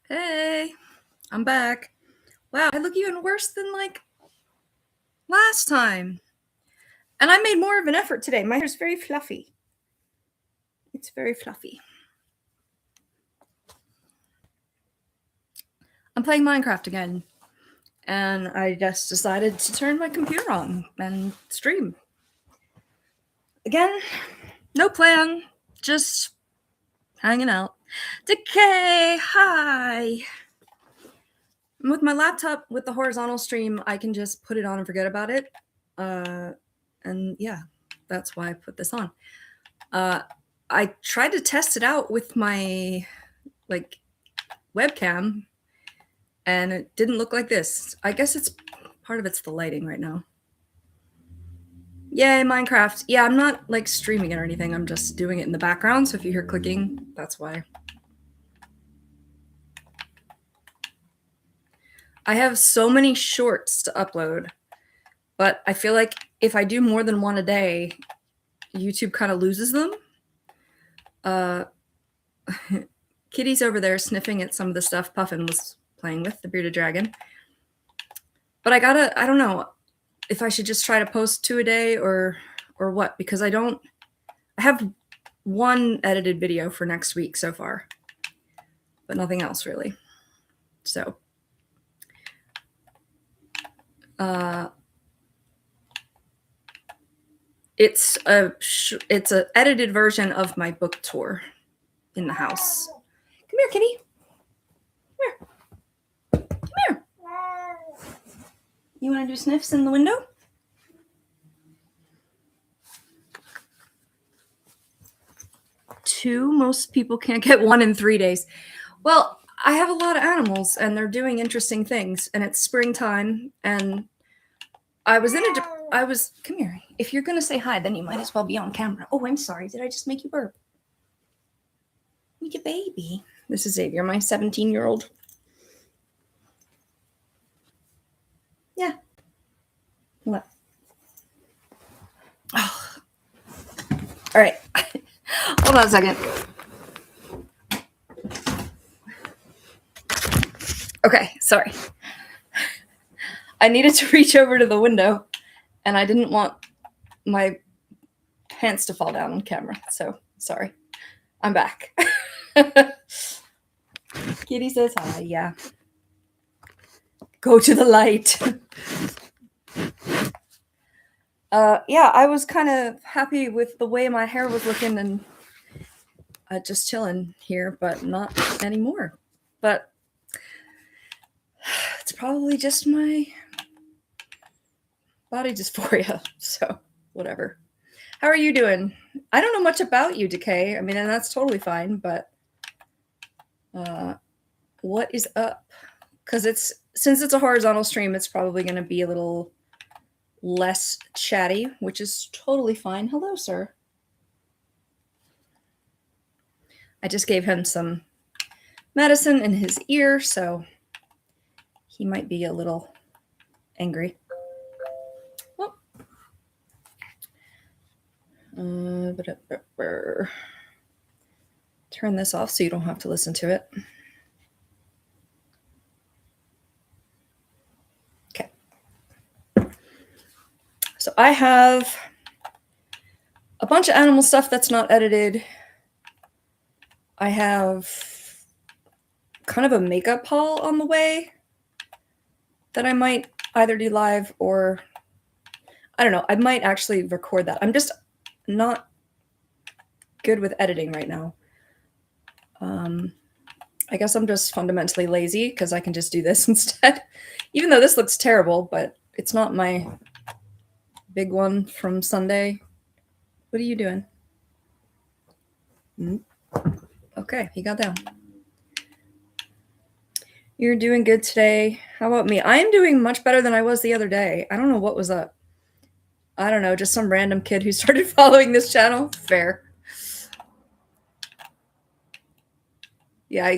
Hey, I'm back. Wow, I look even worse than last time. And I made more of an effort today. My hair's very fluffy. It's very fluffy. I'm playing Minecraft again. And I just decided to turn my computer on and stream. Again, no plan, just hanging out. Decay, hi. With my laptop, with the horizontal stream, I can just put it on and forget about it. And yeah, that's why I put this on. I tried to test it out with my webcam, and it didn't look like this. I guess it's part of it's the lighting right now. Yay, Minecraft. Yeah, I'm not streaming it or anything. I'm just doing it in the background. So if you hear clicking, that's why. I have so many shorts to upload, but I feel like if I do more than one a day, YouTube kind of loses them. Kitty's over there sniffing at some of the stuff Puffin was playing with, the bearded dragon. But I don't know if I should just try to post 2 a day or what, because I have one edited video for next week so far, but nothing else really. So it's a edited version of my book tour in the house. Come here, kitty. Come here. You want to do sniffs in the window? Two. Most people can't get one in 3 days. Well, I have a lot of animals and they're doing interesting things, and it's springtime, and come here. If you're going to say hi, then you might as well be on camera. Oh, I'm sorry. Did I just make you burp? Make a baby. This is Xavier, my 17-year-old. Yeah. What? Oh. All right. Hold on a second. Okay, sorry. I needed to reach over to the window, and I didn't want my pants to fall down on camera, so sorry. I'm back. Kitty says hi, yeah. Go to the light. Yeah, I was kind of happy with the way my hair was looking and just chilling here, but not anymore. But it's probably just my body dysphoria, so whatever. How are you doing? I don't know much about you, Decay. I mean, and that's totally fine, but what is up? Because since it's a horizontal stream, it's probably going to be a little less chatty, which is totally fine. Hello, sir. I just gave him some medicine in his ear, so he might be a little angry. Turn this off so you don't have to listen to it. Okay. So I have a bunch of animal stuff that's not edited. I have kind of a makeup haul on the way that I might either do live or I don't know. I might actually record that. I'm just not good with editing right now. I guess I'm just fundamentally lazy because I can just do this instead. Even though this looks terrible, but it's not my big one from Sunday. What are you doing? Okay, he got down. You're doing good today. How about me? I am doing much better than I was the other day. I don't know what was up. I don't know, just some random kid who started following this channel. Fair. Yeah,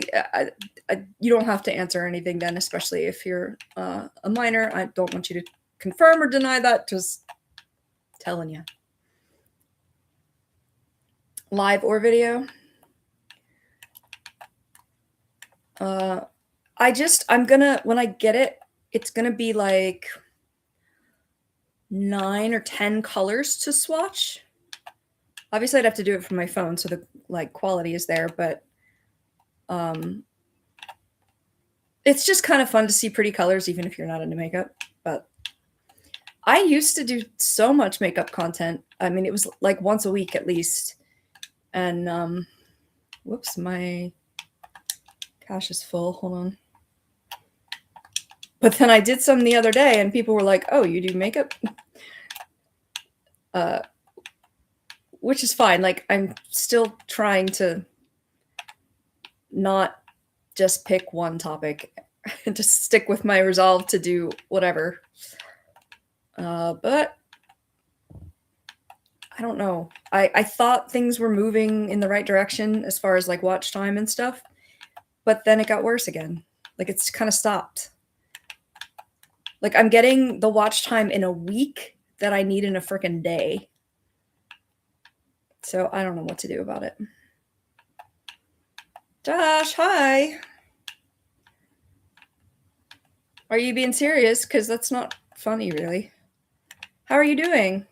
you don't have to answer anything then, especially if you're a minor. I don't want you to confirm or deny that. Just telling you. Live or video. I'm gonna, when I get it, it's gonna be like 9 or 10 colors to swatch. Obviously, I'd have to do it from my phone, so the like quality is there, but it's just kind of fun to see pretty colors, even if you're not into makeup. But I used to do so much makeup content. I mean, it was like once a week at least. And whoops, my cache is full. Hold on. But then I did some the other day, and people were like, "Oh, you do makeup?" Which is fine. Like, I'm still trying to not just pick one topic and just stick with my resolve to do whatever. But I don't know. I thought things were moving in the right direction as far as like watch time and stuff, but then it got worse again. Like, it's kind of stopped. Like, I'm getting the watch time in a week that I need in a freaking day. So I don't know what to do about it. Josh, hi. Are you being serious? Because that's not funny, really. How are you doing?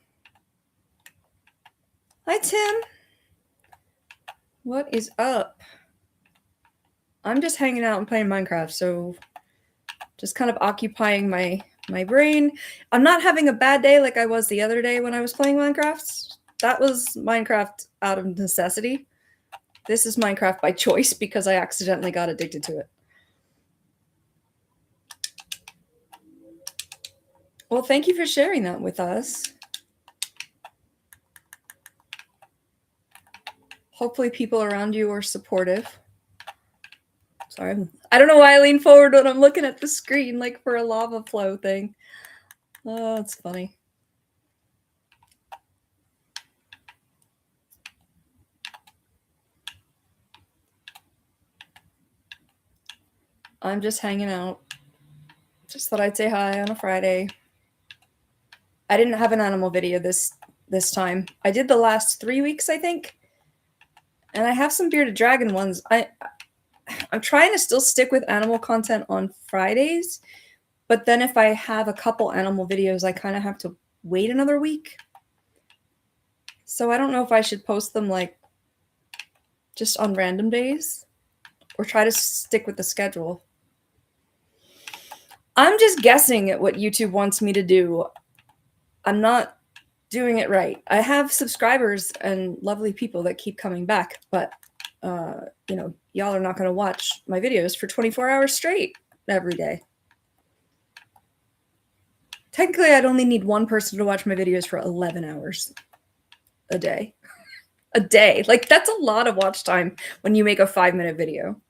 Hi, Tim. What is up? I'm just hanging out and playing Minecraft, so just kind of occupying my brain. I'm not having a bad day like I was the other day when I was playing Minecraft. That was Minecraft out of necessity. This is Minecraft by choice because I accidentally got addicted to it. Well, thank you for sharing that with us. Hopefully people around you are supportive. Sorry, I don't know why I lean forward when I'm looking at the screen like for a lava flow thing. Oh, it's funny. I'm just hanging out. Just thought I'd say hi on a Friday. I didn't have an animal video this time. I did the last 3 weeks, I think. And I have some bearded dragon ones. I'm trying to still stick with animal content on Fridays, but then if I have a couple animal videos, I kind of have to wait another week. So I don't know if I should post them like just on random days or try to stick with the schedule. I'm just guessing at what YouTube wants me to do. I'm not doing it right. I have subscribers and lovely people that keep coming back, but you know, y'all are not going to watch my videos for 24 hours straight every day. Technically, I'd only need one person to watch my videos for 11 hours a day. A day. Like, that's a lot of watch time when you make a 5-minute video.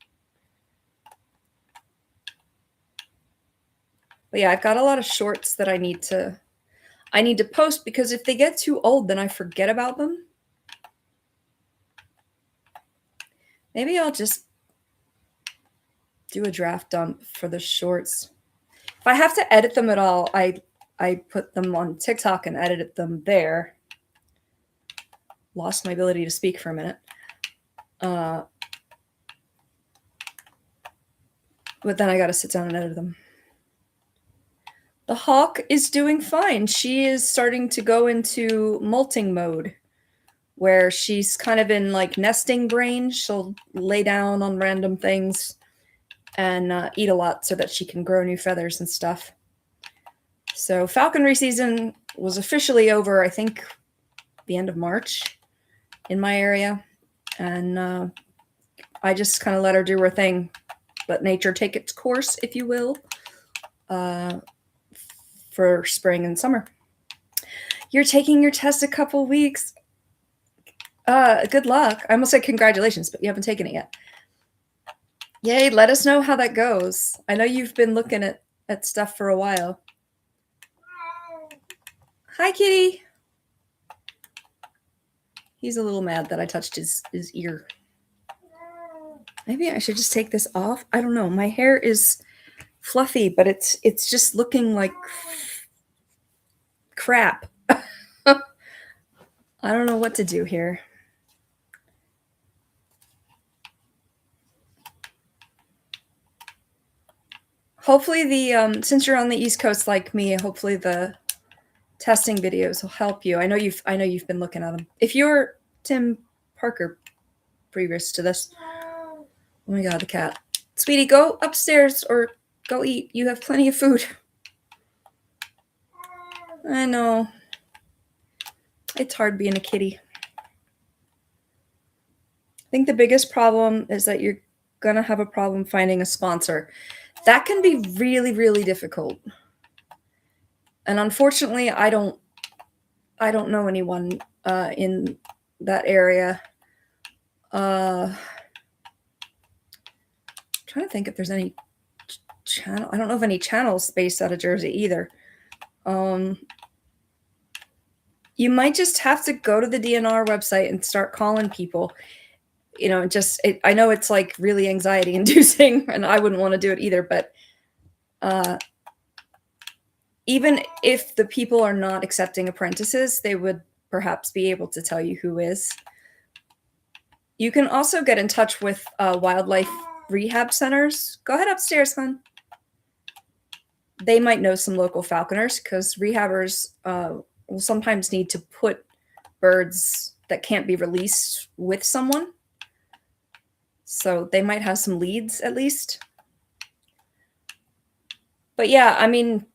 But yeah, I've got a lot of shorts that I need to post because if they get too old, then I forget about them. Maybe I'll just do a draft dump for the shorts. If I have to edit them at all, I put them on TikTok and edited them there. Lost my ability to speak for a minute. But then I got to sit down and edit them. The hawk is doing fine. She is starting to go into molting mode, where she's kind of in like nesting brain. She'll lay down on random things and eat a lot so that she can grow new feathers and stuff. So falconry season was officially over, I think, the end of March in my area. And I just kind of let her do her thing. Let nature take its course, if you will, for spring and summer. You're taking your test a couple weeks. Good luck. I almost said congratulations, but you haven't taken it yet. Yay, let us know how that goes. I know you've been looking at stuff for a while. Hi, kitty. He's a little mad that I touched his ear. Maybe I should just take this off. I don't know. My hair is fluffy, but it's just looking like crap. I don't know what to do here. hopefully the since you're on the East Coast like me, hopefully the testing videos will help you. I know you've been looking at them. If you're Tim Parker previous to this, oh my god, the cat, sweetie, go upstairs or go eat. You have plenty of food. I know it's hard being a kitty. I think the biggest problem is that you're gonna have a problem finding a sponsor. That can be really, really difficult. And unfortunately, I don't know anyone in that area. Trying to think if there's any channel. I don't know of any channels based out of Jersey either. You might just have to go to the DNR website and start calling people. You know, I know it's like really anxiety inducing, and I wouldn't want to do it either. But even if the people are not accepting apprentices, they would perhaps be able to tell you who is. You can also get in touch with wildlife rehab centers. Go ahead upstairs, hon. They might know some local falconers because rehabbers will sometimes need to put birds that can't be released with someone. So they might have some leads at least. But yeah, I mean,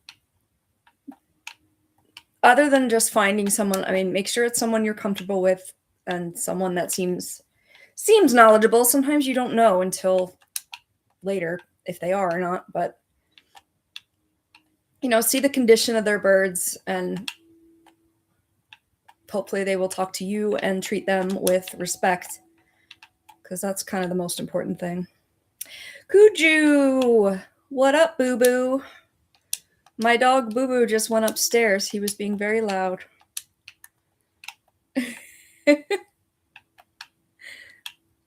other than just finding someone, I mean, make sure it's someone you're comfortable with and someone that seems knowledgeable. Sometimes you don't know until later if they are or not, but you know, see the condition of their birds and hopefully they will talk to you and treat them with respect, because that's kind of the most important thing. Kuju, what up, Boo Boo? My dog Boo Boo just went upstairs. He was being very loud.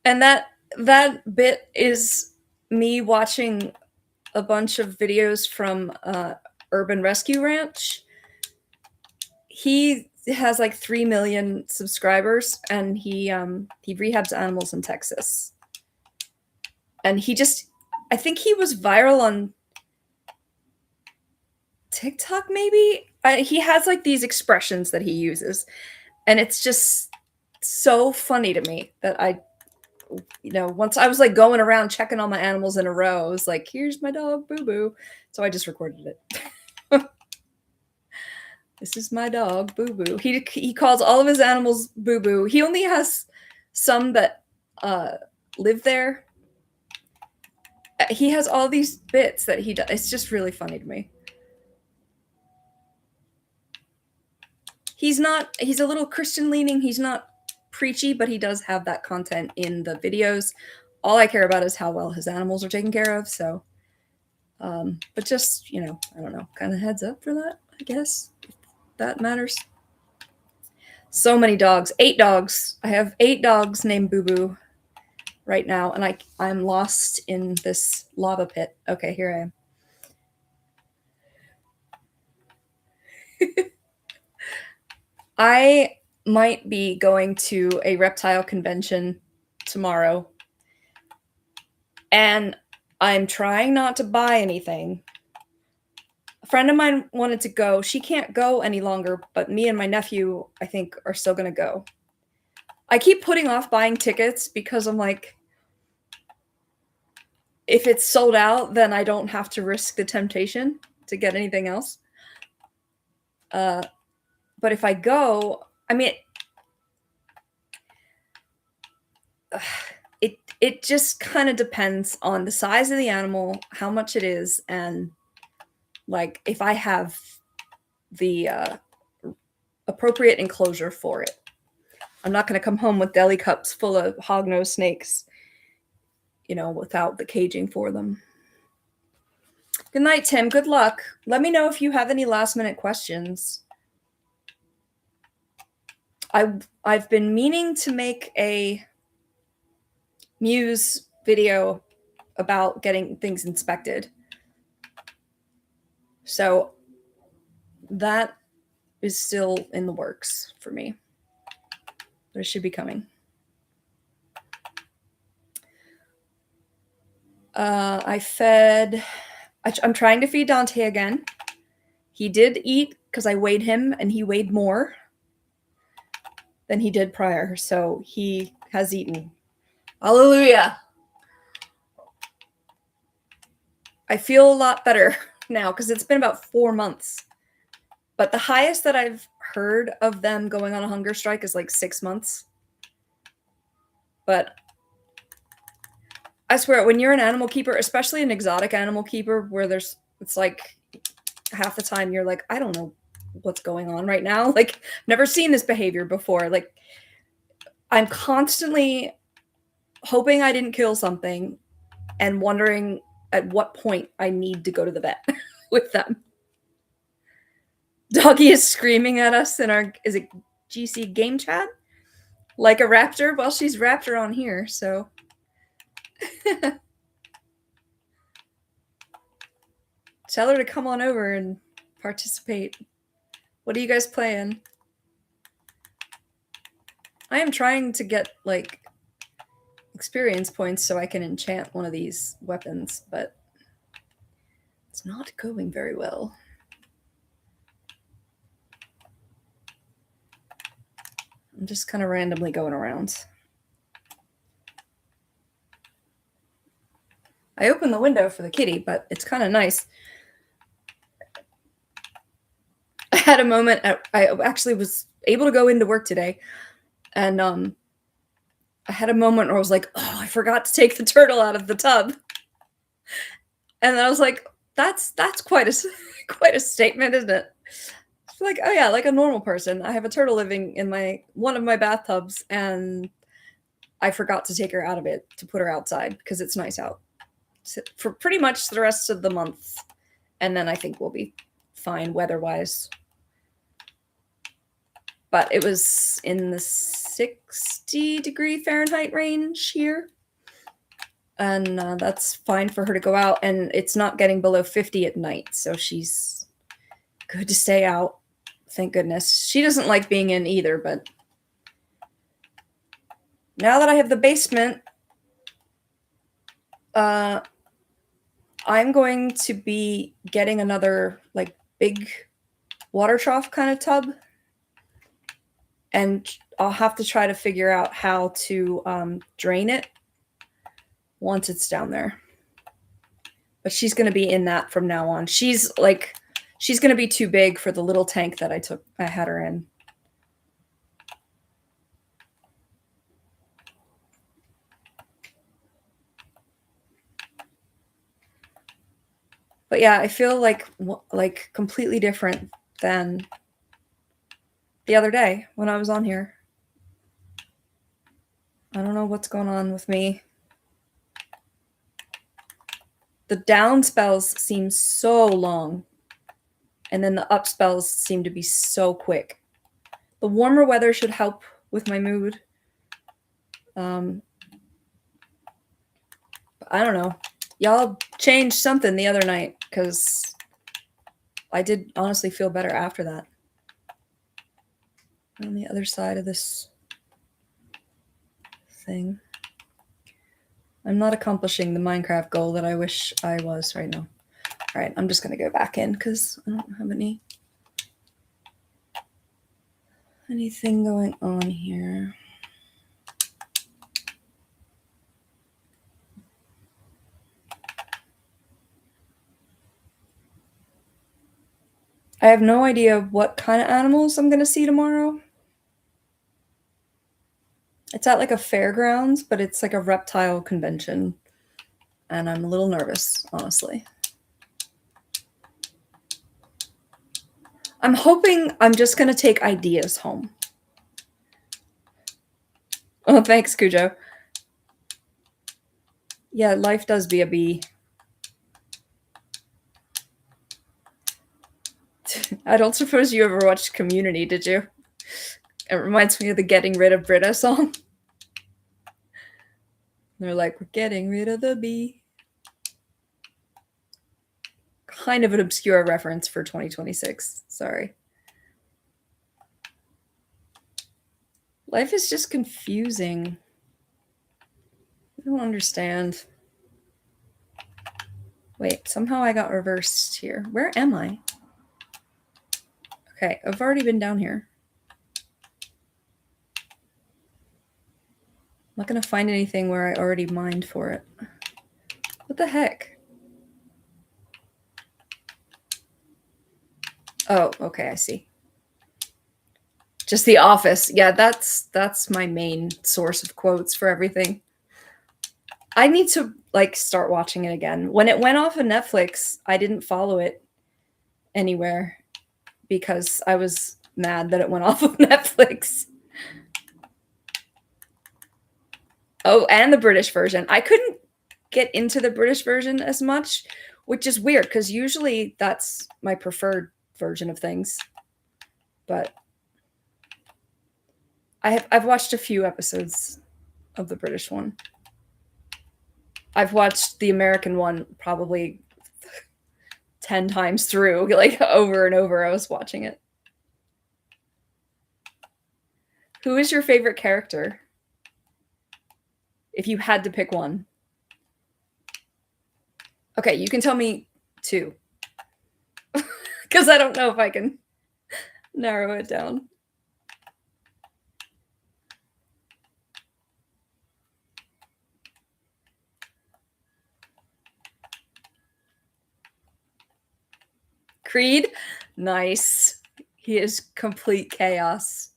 And that bit is me watching a bunch of videos from Urban Rescue Ranch. He has like 3 million subscribers, and he rehabs animals in Texas. And I think he was viral on TikTok, maybe. He has like these expressions that he uses, and it's just so funny to me that once I was like going around checking all my animals in a row, I was like, here's my dog Boo Boo. So I just recorded it. This is my dog Boo Boo. He calls all of his animals Boo Boo. He only has some that live there. He has all these bits that he does. It's just really funny to me. He's a little Christian leaning. He's not preachy, but he does have that content in the videos. All I care about is how well his animals are taken care of. So, but just, I don't know, kind of heads up for that, I guess, if that matters. So many dogs, 8 dogs. I have 8 dogs named Boo Boo right now, and I'm lost in this lava pit. Okay, here I am. I might be going to a reptile convention tomorrow, and I'm trying not to buy anything. A friend of mine wanted to go. She can't go any longer, but me and my nephew, I think, are still going to go. I keep putting off buying tickets because I'm like, if it's sold out, then I don't have to risk the temptation to get anything else. But if I go, I mean, it just kind of depends on the size of the animal, how much it is, and like if I have the appropriate enclosure for it. I'm not going to come home with deli cups full of hognose snakes, without the caging for them. Good night, Tim. Good luck. Let me know if you have any last minute questions. I've been meaning to make a Muse video about getting things inspected. So that is still in the works for me. But it should be coming. I fed I'm trying to feed Dante again. He did eat because I weighed him, and he weighed more than he did prior, so he has eaten. Hallelujah! I feel a lot better now because it's been about 4 months. But the highest that I've heard of them going on a hunger strike is like 6 months. But I swear, when you're an animal keeper, especially an exotic animal keeper, where it's like half the time you're like, I don't know what's going on right now. Like, never seen this behavior before. Like, I'm constantly hoping I didn't kill something and wondering at what point I need to go to the vet with them. Doggy is screaming at us in our, is it GC game chat? Like a raptor? Well, she's raptor on here, so. Tell her to come on over and participate. What are you guys playing? I am trying to get, like, experience points so I can enchant one of these weapons, but it's not going very well. I'm just kind of randomly going around. I opened the window for the kitty, but it's kind of nice. I had a moment I actually was able to go into work today, and I had a moment where I was like, oh, I forgot to take the turtle out of the tub. And then I was like, that's quite a statement, isn't it? It's like, oh yeah, like a normal person. I have a turtle living in one of my bathtubs, and I forgot to take her out of it to put her outside because it's nice out for pretty much the rest of the month. And then I think we'll be fine weather-wise. But it was in the 60-degree Fahrenheit range here. And that's fine for her to go out. And it's not getting below 50 at night. So she's good to stay out. Thank goodness. She doesn't like being in either. But now that I have the basement, I'm going to be getting another like big water trough kind of tub. And I'll have to try to figure out how to drain it once it's down there. But she's going to be in that from now on. She's going to be too big for the little tank that I had her in. But yeah, I feel like completely different than the other day when I was on here. I don't know what's going on with me. The down spells seem so long, and then the up spells seem to be so quick. The warmer weather should help with my mood. I don't know. Y'all changed something the other night because I did honestly feel better after that. On the other side of this thing. I'm not accomplishing the Minecraft goal that I wish I was right now. All right, I'm just going to go back in because I don't have anything going on here. I have no idea what kind of animals I'm going to see tomorrow. It's at like a fairgrounds, but it's like a reptile convention. And I'm a little nervous, honestly. I'm hoping I'm just going to take ideas home. Oh, thanks, Cujo. Yeah, life does be a bee. I don't suppose you ever watched Community, did you? It reminds me of the Getting Rid of Britta song. They're like, we're getting rid of the bee. Kind of an obscure reference for 2026. Sorry. Life is just confusing. I don't understand. Wait, somehow I got reversed here. Where am I? Okay, I've already been down here. I'm not going to find anything where I already mined for it. What the heck? Oh, okay, I see. Just The Office. Yeah, that's my main source of quotes for everything. I need to like start watching it again. When it went off of Netflix, I didn't follow it anywhere because I was mad that it went off of Netflix. Oh, and the British version. I couldn't get into the British version as much, which is weird because usually that's my preferred version of things. But I've watched a few episodes of the British one. I've watched the American one probably 10 times through, like over and over. I was watching it. Who is your favorite character? If you had to pick one. Okay, you can tell me two. Because I don't know if I can narrow it down. Creed? Nice. He is complete chaos.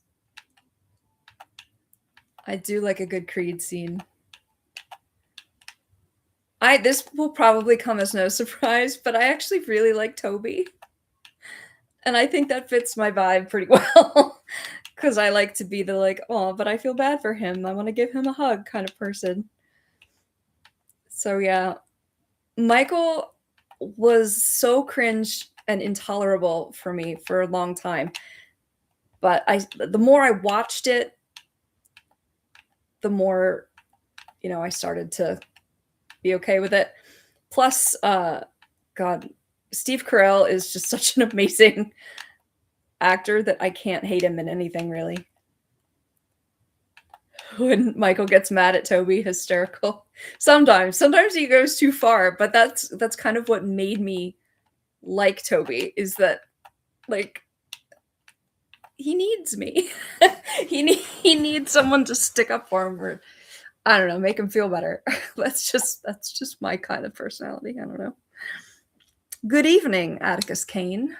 I do like a good Creed scene. This will probably come as no surprise, but I actually really like Toby. And I think that fits my vibe pretty well. Because I like to be the like, oh, but I feel bad for him. I want to give him a hug kind of person. So yeah. Michael was so cringe and intolerable for me for a long time. But the more I watched it, the more, I started to be okay with it. Plus, God, Steve Carell is just such an amazing actor that I can't hate him in anything, really. When Michael gets mad at Toby, hysterical. Sometimes he goes too far, but that's kind of what made me like Toby, is that like he needs me. he needs someone to stick up for him, or I don't know, make him feel better. that's just my kind of personality. I don't know. Good evening, Atticus Kane.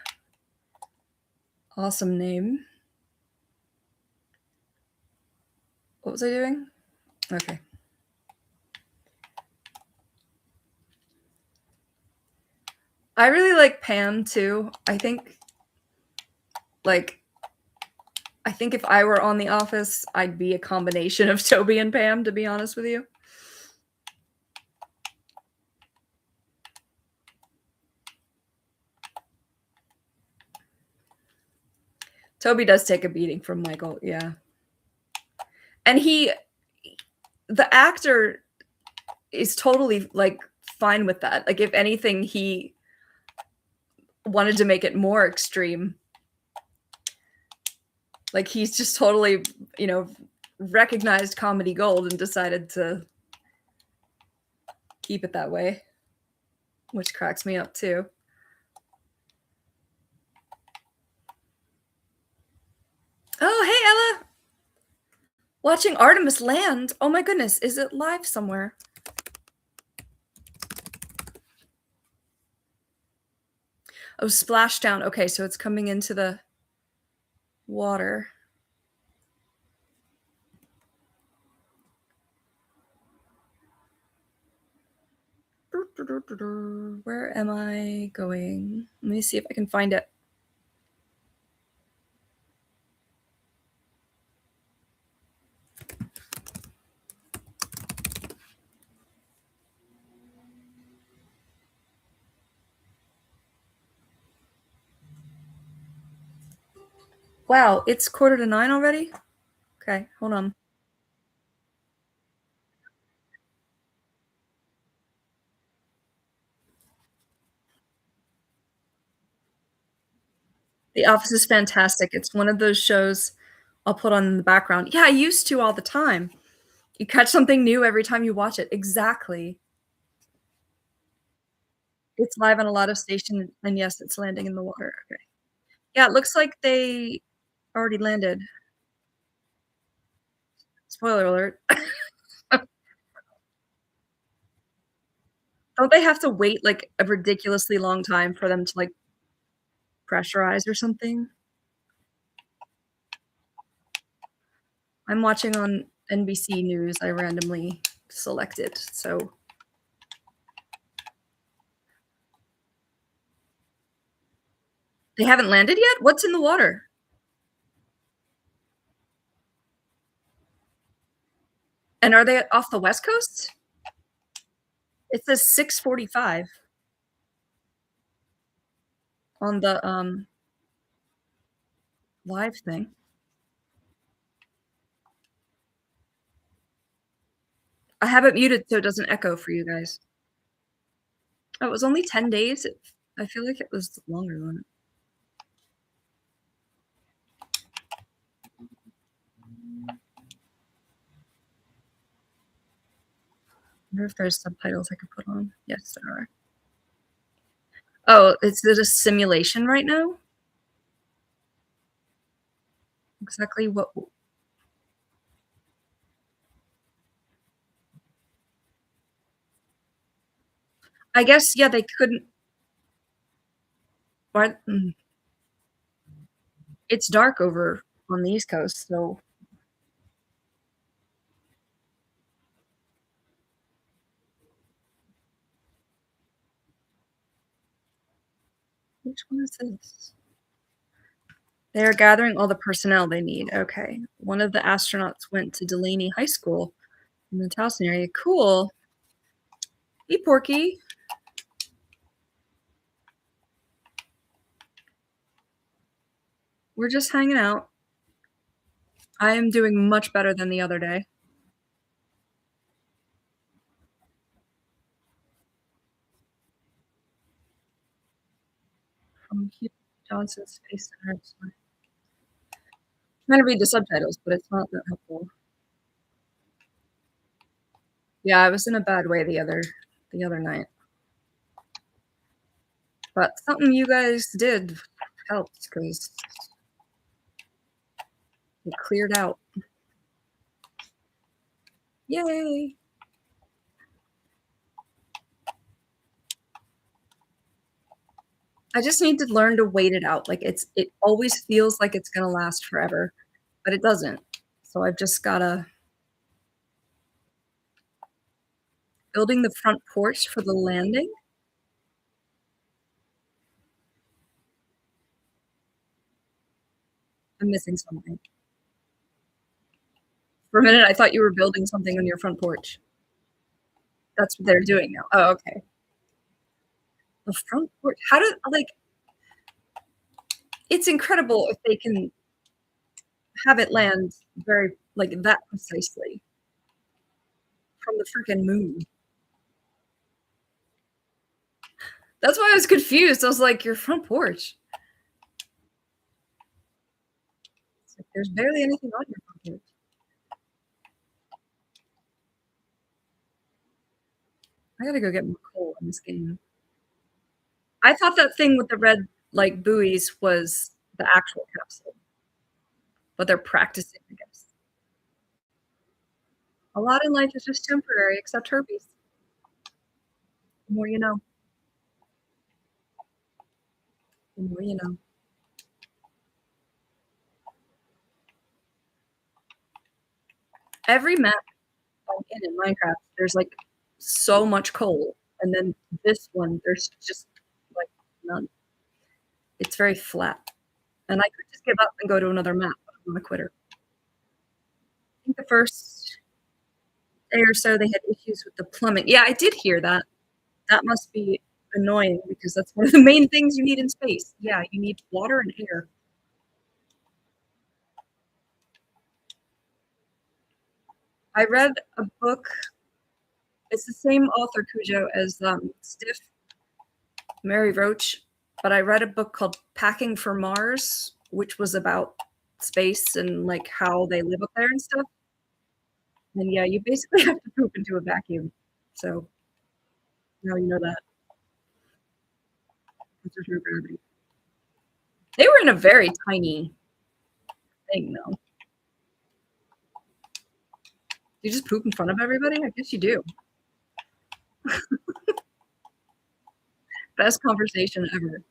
Awesome name. What was I doing? Okay. I really like Pam too. I think if I were on The Office, I'd be a combination of Toby and Pam, to be honest with you. Toby does take a beating from Michael, yeah. And the actor is totally like fine with that. Like if anything, he wanted to make it more extreme. Like he's just totally, recognized comedy gold and decided to keep it that way, which cracks me up too. Oh, hey, Ella. Watching Artemis land. Oh my goodness, is it live somewhere? Oh, splashdown. Okay, so it's coming into the water. Where am I going? Let me see if I can find it. Wow, it's 9:15 already? Okay, hold on. The Office is fantastic. It's one of those shows I'll put on in the background. Yeah, I used to all the time. You catch something new every time you watch it. Exactly. It's live on a lot of stations, and yes, it's landing in the water. Okay. Yeah, it looks like they already landed. Spoiler alert. Don't they have to wait, like, a ridiculously long time for them to, like, pressurize or something? I'm watching on NBC News, I randomly selected, so they haven't landed yet? What's in the water? And are they off the West Coast? It says 6:45 on the, live thing. I have it muted so it doesn't echo for you guys. Oh, it was only 10 days? I feel like it was longer than that. Wonder if there's subtitles I could put on. Yes, there are. Oh, is it a simulation right now? Exactly what I guess, yeah, they couldn't why it's dark over on the East Coast, so which one is this? They are gathering all the personnel they need, okay. One of the astronauts went to Delaney High School in the Towson area. Cool. Hey, Porky. We're just hanging out. I am doing much better than the other day. From Hugh Johnson Space Center. I'm trying to read the subtitles, but it's not that helpful. Yeah, I was in a bad way the other night. But something you guys did helped because it cleared out. Yay! I just need to learn to wait it out. Like it always feels like it's gonna last forever, but it doesn't. So I've just gotta building the front porch for the landing. I'm missing something. For a minute, I thought you were building something on your front porch. That's what they're doing now. Oh, okay. The front porch. How do like it's incredible if they can have it land very like that precisely from the freaking moon. That's why I was confused. I was like, your front porch. It's like, there's barely anything on your front porch. I gotta go get more coal in this game. I thought that thing with the red like buoys was the actual capsule, but they're practicing, I guess. A lot in life is just temporary, except herpes. The more you know. The more you know. Every map I'm in Minecraft, there's like so much coal, and then this one, there's just like none. It's very flat, and I could just give up and go to another map, but I'm a quitter. I think the first day or so, they had issues with the plumbing. Yeah, I did hear that. That must be annoying because that's one of the main things you need in space. Yeah, you need water and air. I read a book. It's the same author, Cujo, as Stiff, Mary Roach, but I read a book called Packing for Mars, which was about space and like how they live up there and stuff. And yeah, you basically have to poop into a vacuum. So now you know that. There's no gravity. They were in a very tiny thing, though. You just poop in front of everybody? I guess you do. Best conversation ever.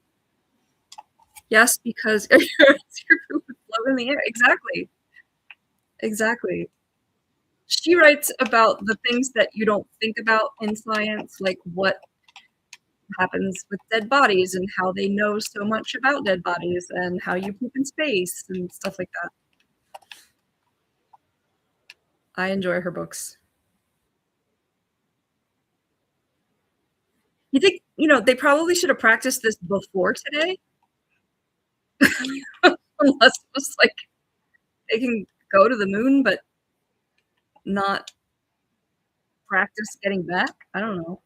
Yes, because your poop would float in the air. Exactly. Exactly. She writes about the things that you don't think about in science, like what happens with dead bodies and how they know so much about dead bodies and how you poop in space and stuff like that. I enjoy her books. You think, they probably should have practiced this before today? Unless it was like they can go to the moon but not practice getting back? I don't know.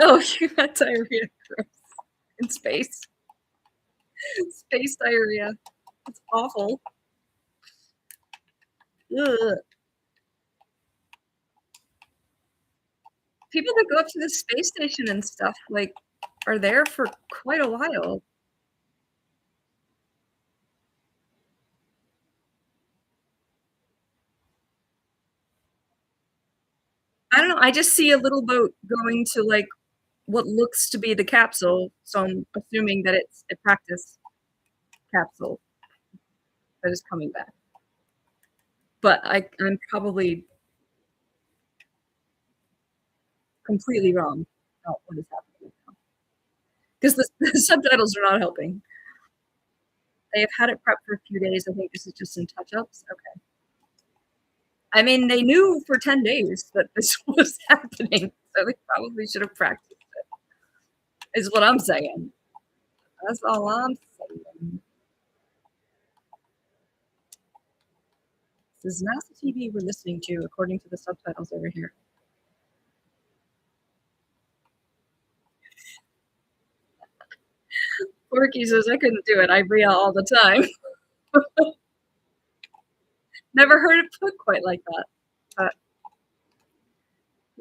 Oh, you got diarrhea. Gross. In space. Space diarrhea. It's awful. Ugh. People that go up to the space station and stuff, like, are there for quite a while. I don't know, I just see a little boat going to, like, what looks to be the capsule, so I'm assuming that it's a practice capsule that is coming back. But I'm probably completely wrong about what is happening right now. 'Cause the subtitles are not helping. They have had it prepped for a few days, I think this is just some touch-ups? Okay. I mean, they knew for 10 days that this was happening, so they probably should have practiced it, is what I'm saying. That's all I'm saying. This is NASA TV we're listening to according to the subtitles over here. Porky says, "I couldn't do it. I reel all the time." Never heard it put quite like that, but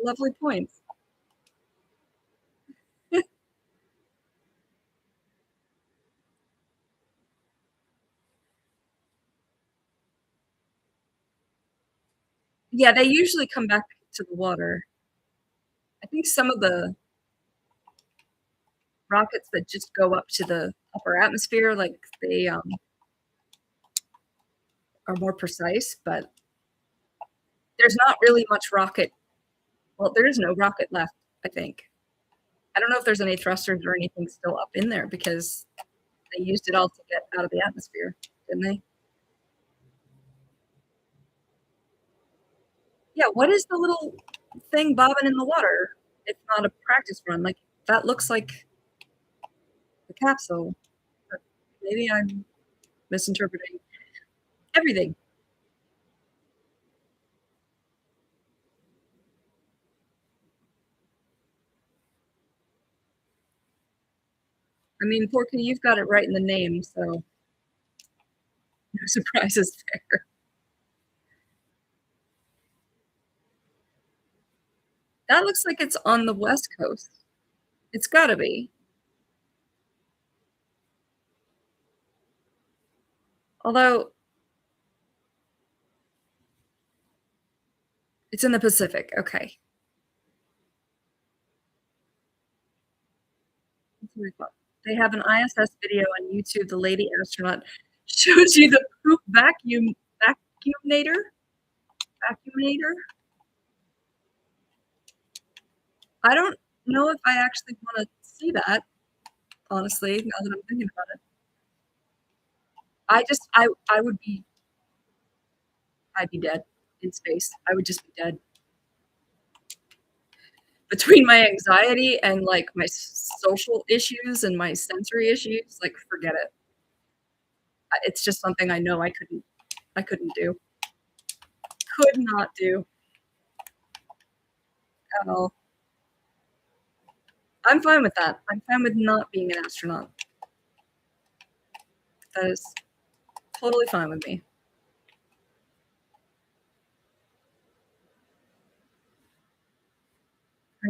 lovely points. Yeah, they usually come back to the water. I think some of the rockets that just go up to the upper atmosphere, like, they, are more precise, but there's not really much rocket well, there is no rocket left, I think. I don't know if there's any thrusters or anything still up in there because they used it all to get out of the atmosphere, didn't they? Yeah, what is the little thing bobbing in the water? It's not a practice run, like, that looks like the capsule, but maybe I'm misinterpreting everything. I mean, Porky, you've got it right in the name, so no surprises there. That looks like it's on the West Coast. It's gotta be. Although it's in the Pacific, okay. That's what I thought. They have an ISS video on YouTube, the lady astronaut shows you the poop vacuumator? Vacuumator? I don't know if I actually wanna see that, honestly, now that I'm thinking about it. I just I would be I'd be dead in space. I would just be dead. Between my anxiety and, like, my social issues and my sensory issues, like, forget it. It's just something I know I couldn't do. Could not do at all. I'm fine with that. I'm fine with not being an astronaut. That is totally fine with me.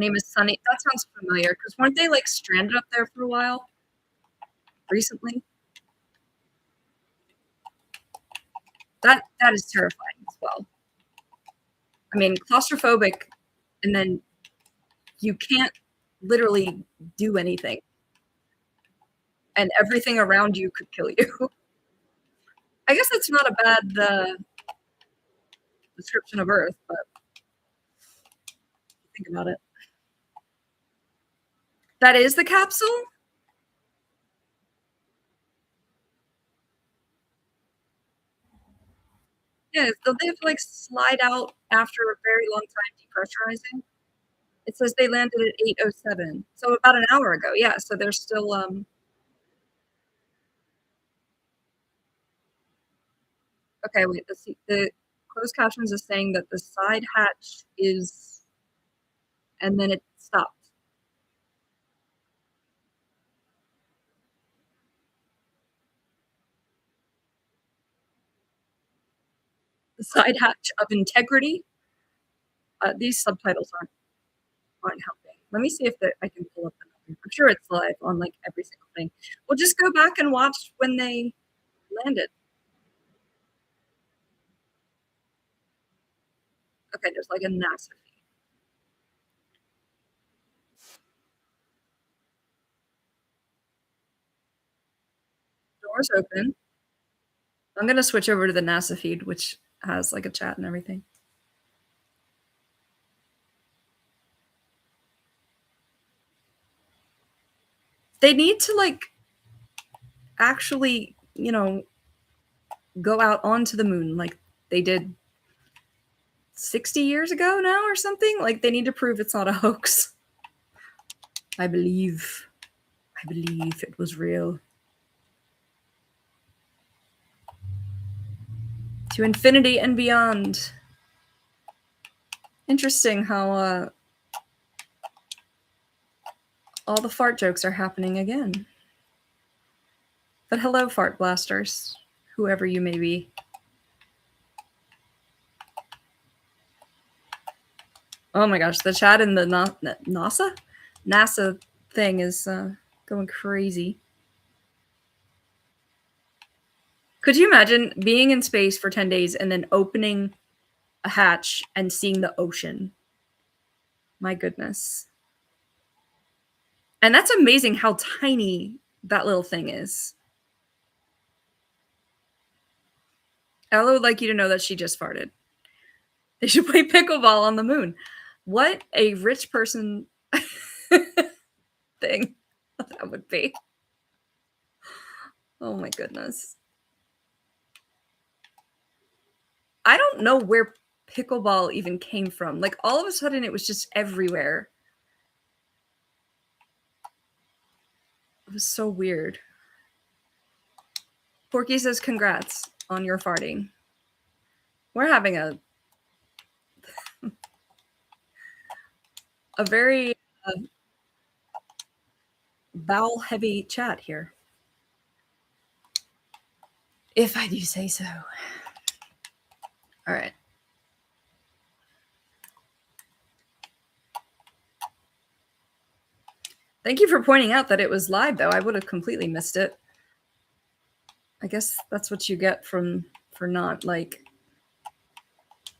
Her name is Sunny. That sounds familiar because weren't they like stranded up there for a while recently? That is terrifying as well. I mean, claustrophobic, and then you can't literally do anything, and everything around you could kill you. I guess that's not a bad description of Earth, but think about it. That is the capsule? Yeah, so they have to, like, slide out after a very long time depressurizing. It says they landed at 8:07, so about an hour ago, yeah, so they're still, okay, wait, the closed captions is saying that the side hatch is and then it stopped. The side hatch of integrity? These subtitles aren't helping. Let me see if I can pull up the number. I'm sure it's live on, like, every single thing. We'll just go back and watch when they landed. Okay, there's, like, a NASA feed. Doors open. I'm gonna switch over to the NASA feed, which has, like, a chat and everything. They need to, like, actually, go out onto the moon like they did 60 years ago now or something. Like, they need to prove it's not a hoax. I believe. I believe it was real. To infinity and beyond. Interesting how all the fart jokes are happening again. But hello, fart blasters, whoever you may be. Oh my gosh, the chat in the NASA thing is going crazy. Could you imagine being in space for 10 days and then opening a hatch and seeing the ocean? My goodness. And that's amazing how tiny that little thing is. Ella would like you to know that she just farted. They should play pickleball on the moon. What a rich person thing that would be. Oh my goodness. I don't know where pickleball even came from. Like, all of a sudden, it was just everywhere. It was so weird. Porky says, congrats on your farting. We're having a very bowel heavy chat here. If I do say so. All right. Thank you for pointing out that it was live, though. I would have completely missed it. I guess that's what you get for not, like,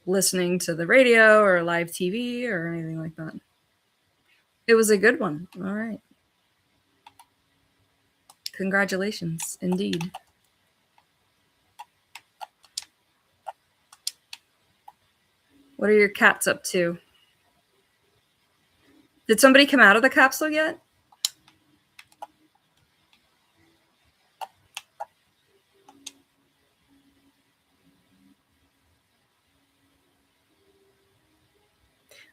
listening to the radio or live TV or anything like that. It was a good one. All right. Congratulations, indeed. What are your cats up to? Did somebody come out of the capsule yet?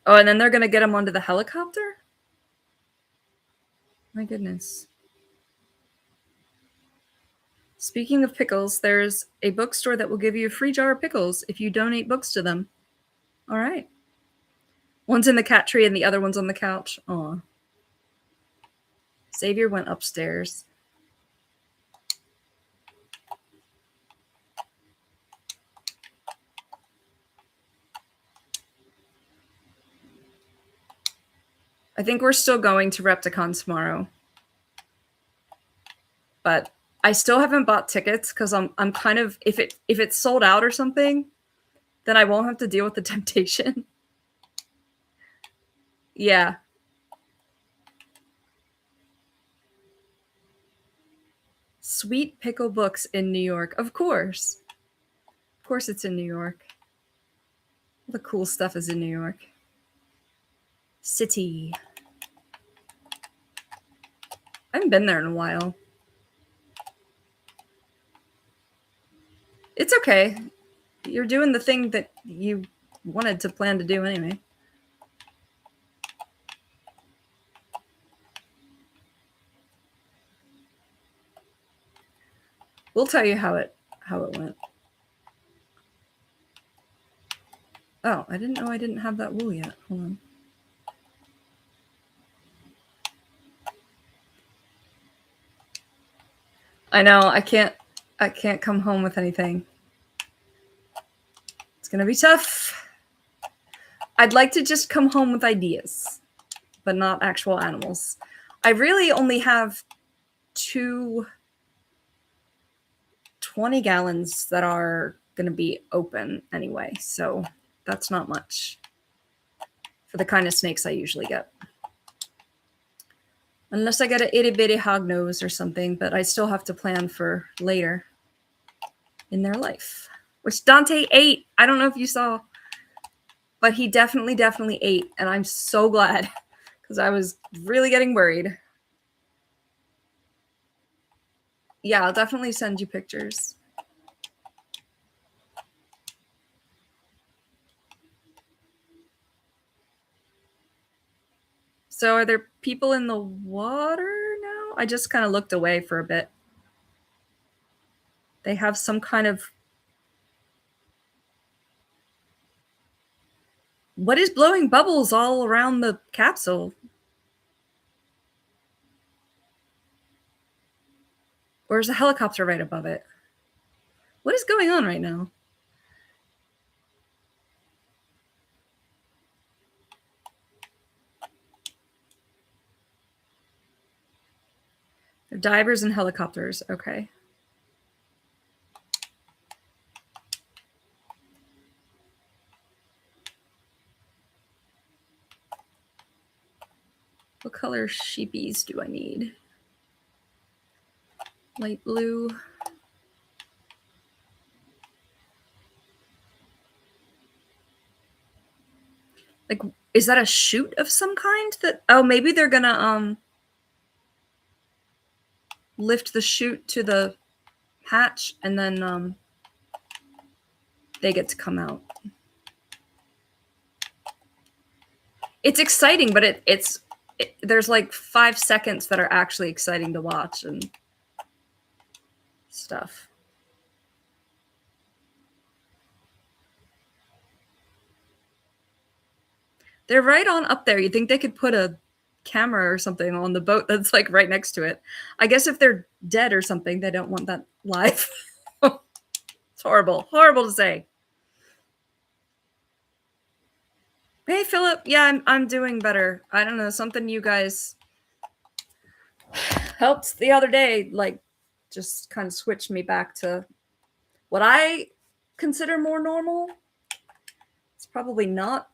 Oh, and then they're going to get them onto the helicopter? My goodness. Speaking of pickles, there's a bookstore that will give you a free jar of pickles if you donate books to them. All right. One's in the cat tree and the other one's on the couch. Aw. Xavier went upstairs. I think we're still going to Repticon tomorrow. But I still haven't bought tickets because I'm kind of, if it's sold out or something, then I won't have to deal with the temptation. Yeah. Sweet Pickle Books in New York. Of course. Of course it's in New York. All the cool stuff is in New York. City. I haven't been there in a while. It's okay. You're doing the thing that you wanted to plan to do anyway. We'll tell you how it went. Oh, I didn't know I didn't have that wool yet. Hold on. I know, I can't come home with anything. It's gonna be tough. I'd like to just come home with ideas, but not actual animals. I really only have 2 20 gallons that are gonna be open anyway, so that's not much for the kind of snakes I usually get. Unless I get an itty bitty hognose or something, but I still have to plan for later in their life. Which Dante ate. I don't know if you saw, but he definitely ate, and I'm so glad because I was really getting worried. Yeah, I'll definitely send you pictures. So are there people in the water now? I just kind of looked away for a bit. They have some kind of... What is blowing bubbles all around the capsule? Or is a helicopter right above it? What is going on right now? They're divers and helicopters. Okay. What color sheepies do I need? Light blue. Like, is that a chute of some kind? That, oh, maybe they're gonna lift the chute to the hatch and then they get to come out. It's exciting, but there's like 5 seconds that are actually exciting to watch and stuff. They're right on up there. You'd think they could put a camera or something on the boat that's like right next to it. I guess if they're dead or something, they don't want that live. It's horrible. Horrible to say. Hey, Philip. Yeah, I'm doing better. I don't know. Something you guys helped the other day, like, just kind of switched me back to what I consider more normal. It's probably not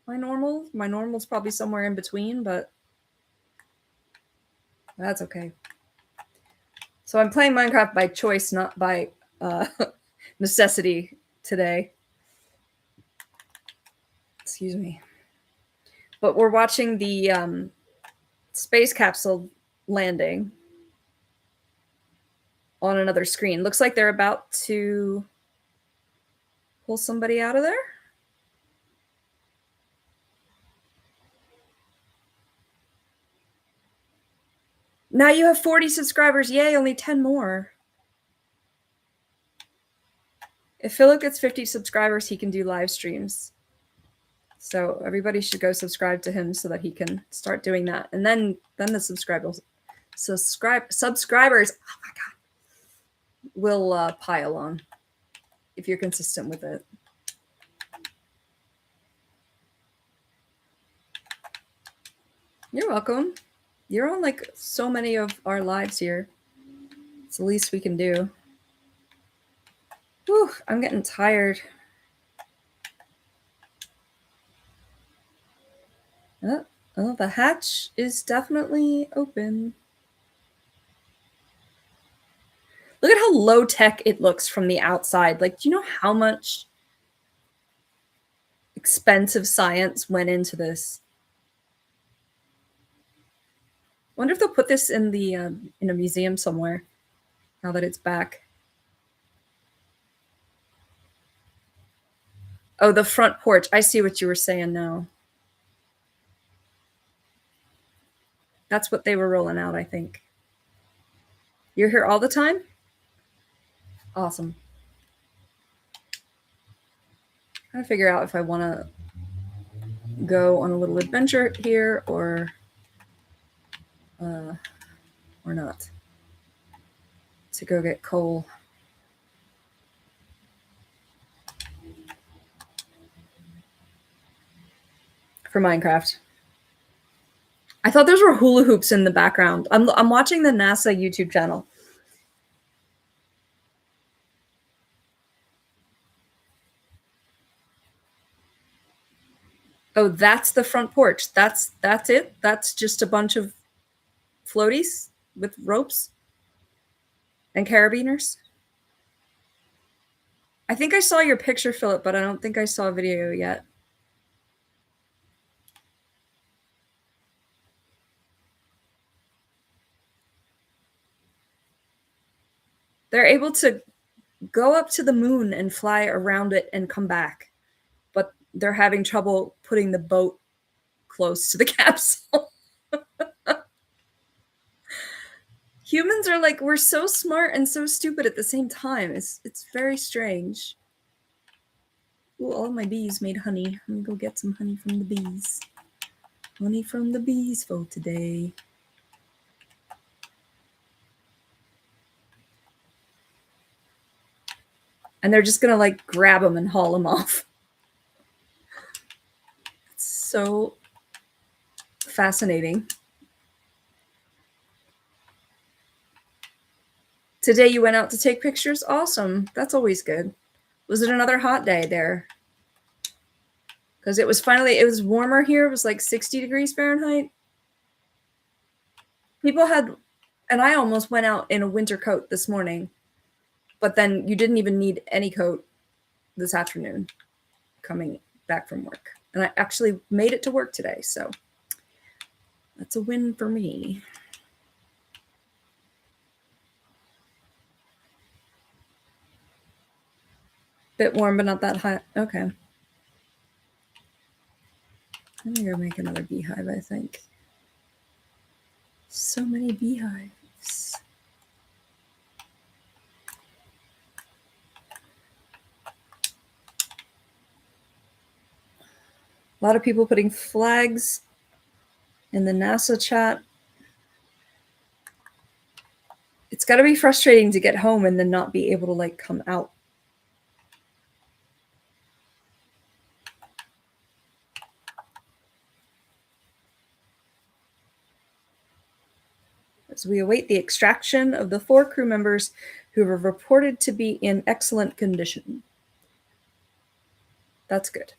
my normal. My normal's probably somewhere in between, but that's okay. So I'm playing Minecraft by choice, not by necessity today. Excuse me. But we're watching the space capsule landing on another screen. Looks like they're about to pull somebody out of there. Now you have 40 subscribers. Yay, only 10 more. If Philip gets 50 subscribers, he can do live streams. So everybody should go subscribe to him so that he can start doing that. And then the subscribers, oh my God, will pile on if you're consistent with it. You're welcome. You're on like so many of our lives here. It's the least we can do. Whew, I'm getting tired. Oh, the hatch is definitely open. Look at how low tech it looks from the outside. Like, do you know how much expensive science went into this? Wonder if they'll put this in the in a museum somewhere now that it's back. Oh, the front porch. I see what you were saying now. That's what they were rolling out, I think. You're here all the time? Awesome. Trying to figure out if I want to go on a little adventure here or not. To go get coal. For Minecraft. I thought those were hula hoops in the background. I'm watching the NASA YouTube channel. Oh, that's the front porch. That's it. That's just a bunch of floaties with ropes and carabiners. I think I saw your picture, Philip, but I don't think I saw a video yet. They're able to go up to the moon and fly around it and come back, but they're having trouble putting the boat close to the capsule. Humans are like, we're so smart and so stupid at the same time. It's very strange. Ooh, all of my bees made honey. I'm gonna go get some honey from the bees. Honey from the bees for today. And they're just gonna like grab them and haul them off. It's so fascinating. Today you went out to take pictures? Awesome. That's always good. Was it another hot day there? Because it was warmer here. It was like 60 degrees Fahrenheit. People had, and I almost went out in a winter coat this morning, but then you didn't even need any coat this afternoon coming back from work. And I actually made it to work today, so that's a win for me. Bit warm, but not that hot. Okay. I'm gonna go make another beehive, I think. So many beehives. A lot of people putting flags in the NASA chat. It's got to be frustrating to get home and then not be able to like come out. As we await the extraction of the 4 crew members who were reported to be in excellent condition. That's good.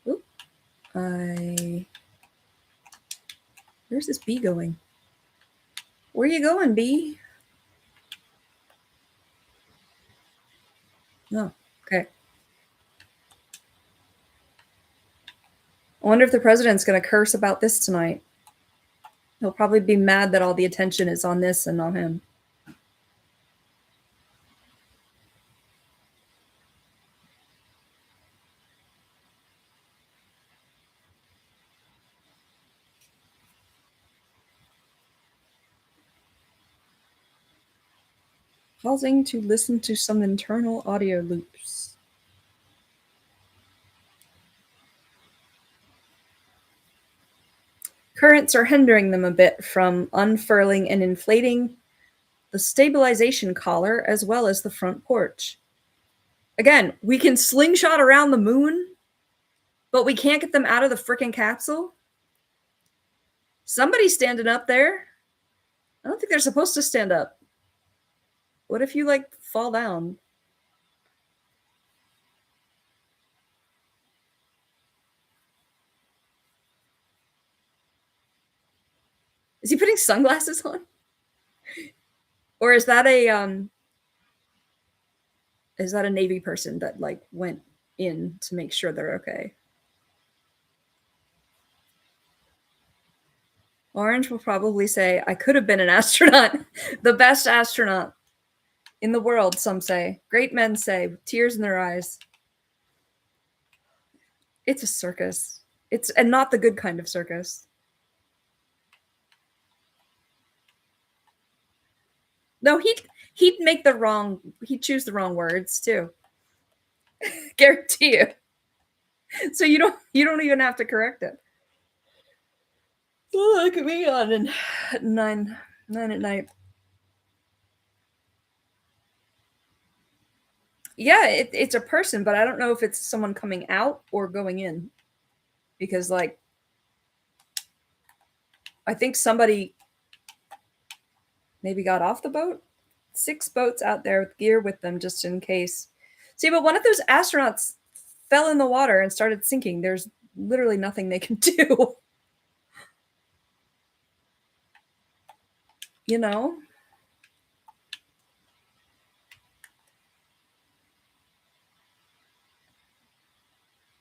Oop. Where's this bee going? Where are you going, bee? Oh, okay. I wonder if the president's going to curse about this tonight. He'll probably be mad that all the attention is on this and not him. Pausing to listen to some internal audio loops. Currents are hindering them a bit from unfurling and inflating the stabilization collar as well as the front porch. Again, we can slingshot around the moon, but we can't get them out of the freaking capsule. Somebody's standing up there. I don't think they're supposed to stand up. What if you, like, fall down? Is he putting sunglasses on? Or is that a Navy person that, like, went in to make sure they're okay? Orange will probably say, I could have been an astronaut. The best astronaut in the world, some say. Great men say, with tears in their eyes. It's a circus. And not the good kind of circus. No, he'd choose the wrong words too. Guarantee you. So you don't even have to correct it. Oh, look at me on nine at night. Yeah, it's a person, but I don't know if it's someone coming out or going in. Because, like, I think somebody maybe got off the boat. 6 boats out there with gear with them just in case. See, but one of those astronauts fell in the water and started sinking. There's literally nothing they can do. You know?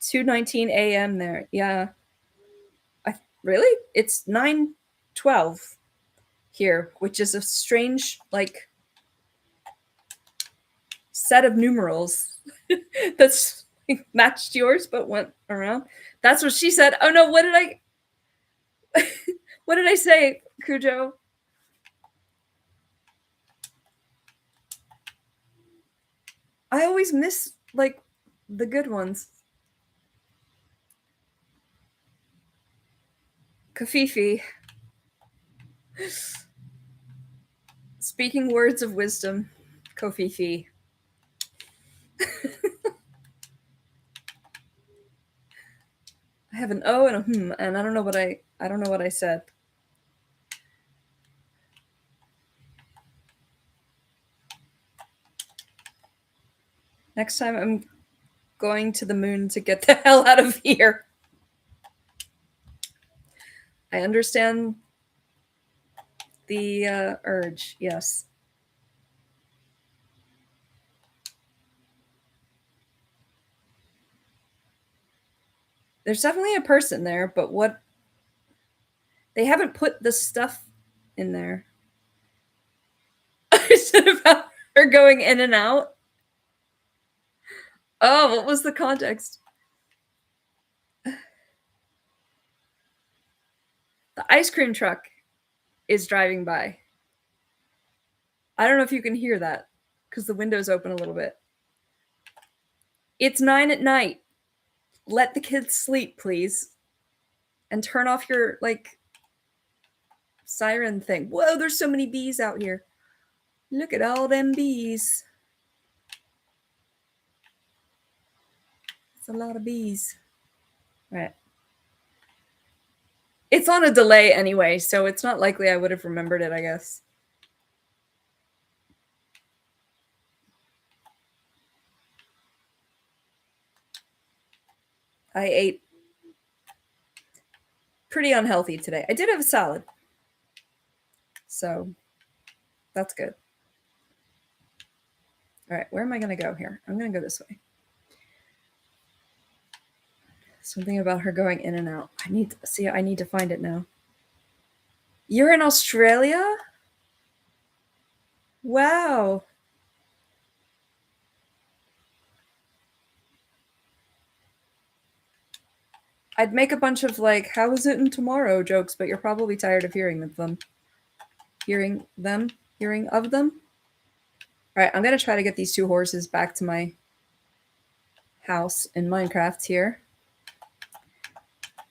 2:19 a.m. there. Yeah. Really? It's 9:12 here, which is a strange, like, set of numerals that's matched yours but went around. That's what she said. Oh no, what did I say, Cujo? I always miss, like, the good ones. Kafifi. Speaking words of wisdom. Kofifi. I have an O and a and I don't know what I said. Next time I'm going to the moon to get the hell out of here. I understand the urge, yes. There's definitely a person there, but what? They haven't put the stuff in there. I said about her going in and out. Oh, what was the context? The ice cream truck is driving by. I don't know if you can hear that because the window's open a little bit. It's 9 at night. Let the kids sleep, please. And turn off your, like, siren thing. Whoa, there's so many bees out here. Look at all them bees. It's a lot of bees. All right. It's on a delay anyway, so it's not likely I would have remembered it, I guess. I ate pretty unhealthy today. I did have a salad. So that's good. All right, where am I going to go here? I'm going to go this way. Something about her going in and out. I need to find it now. You're in Australia? Wow. I'd make a bunch of, like, how is it in tomorrow jokes, but you're probably tired of hearing of them. Hearing of them. All right, I'm going to try to get these 2 horses back to my house in Minecraft here.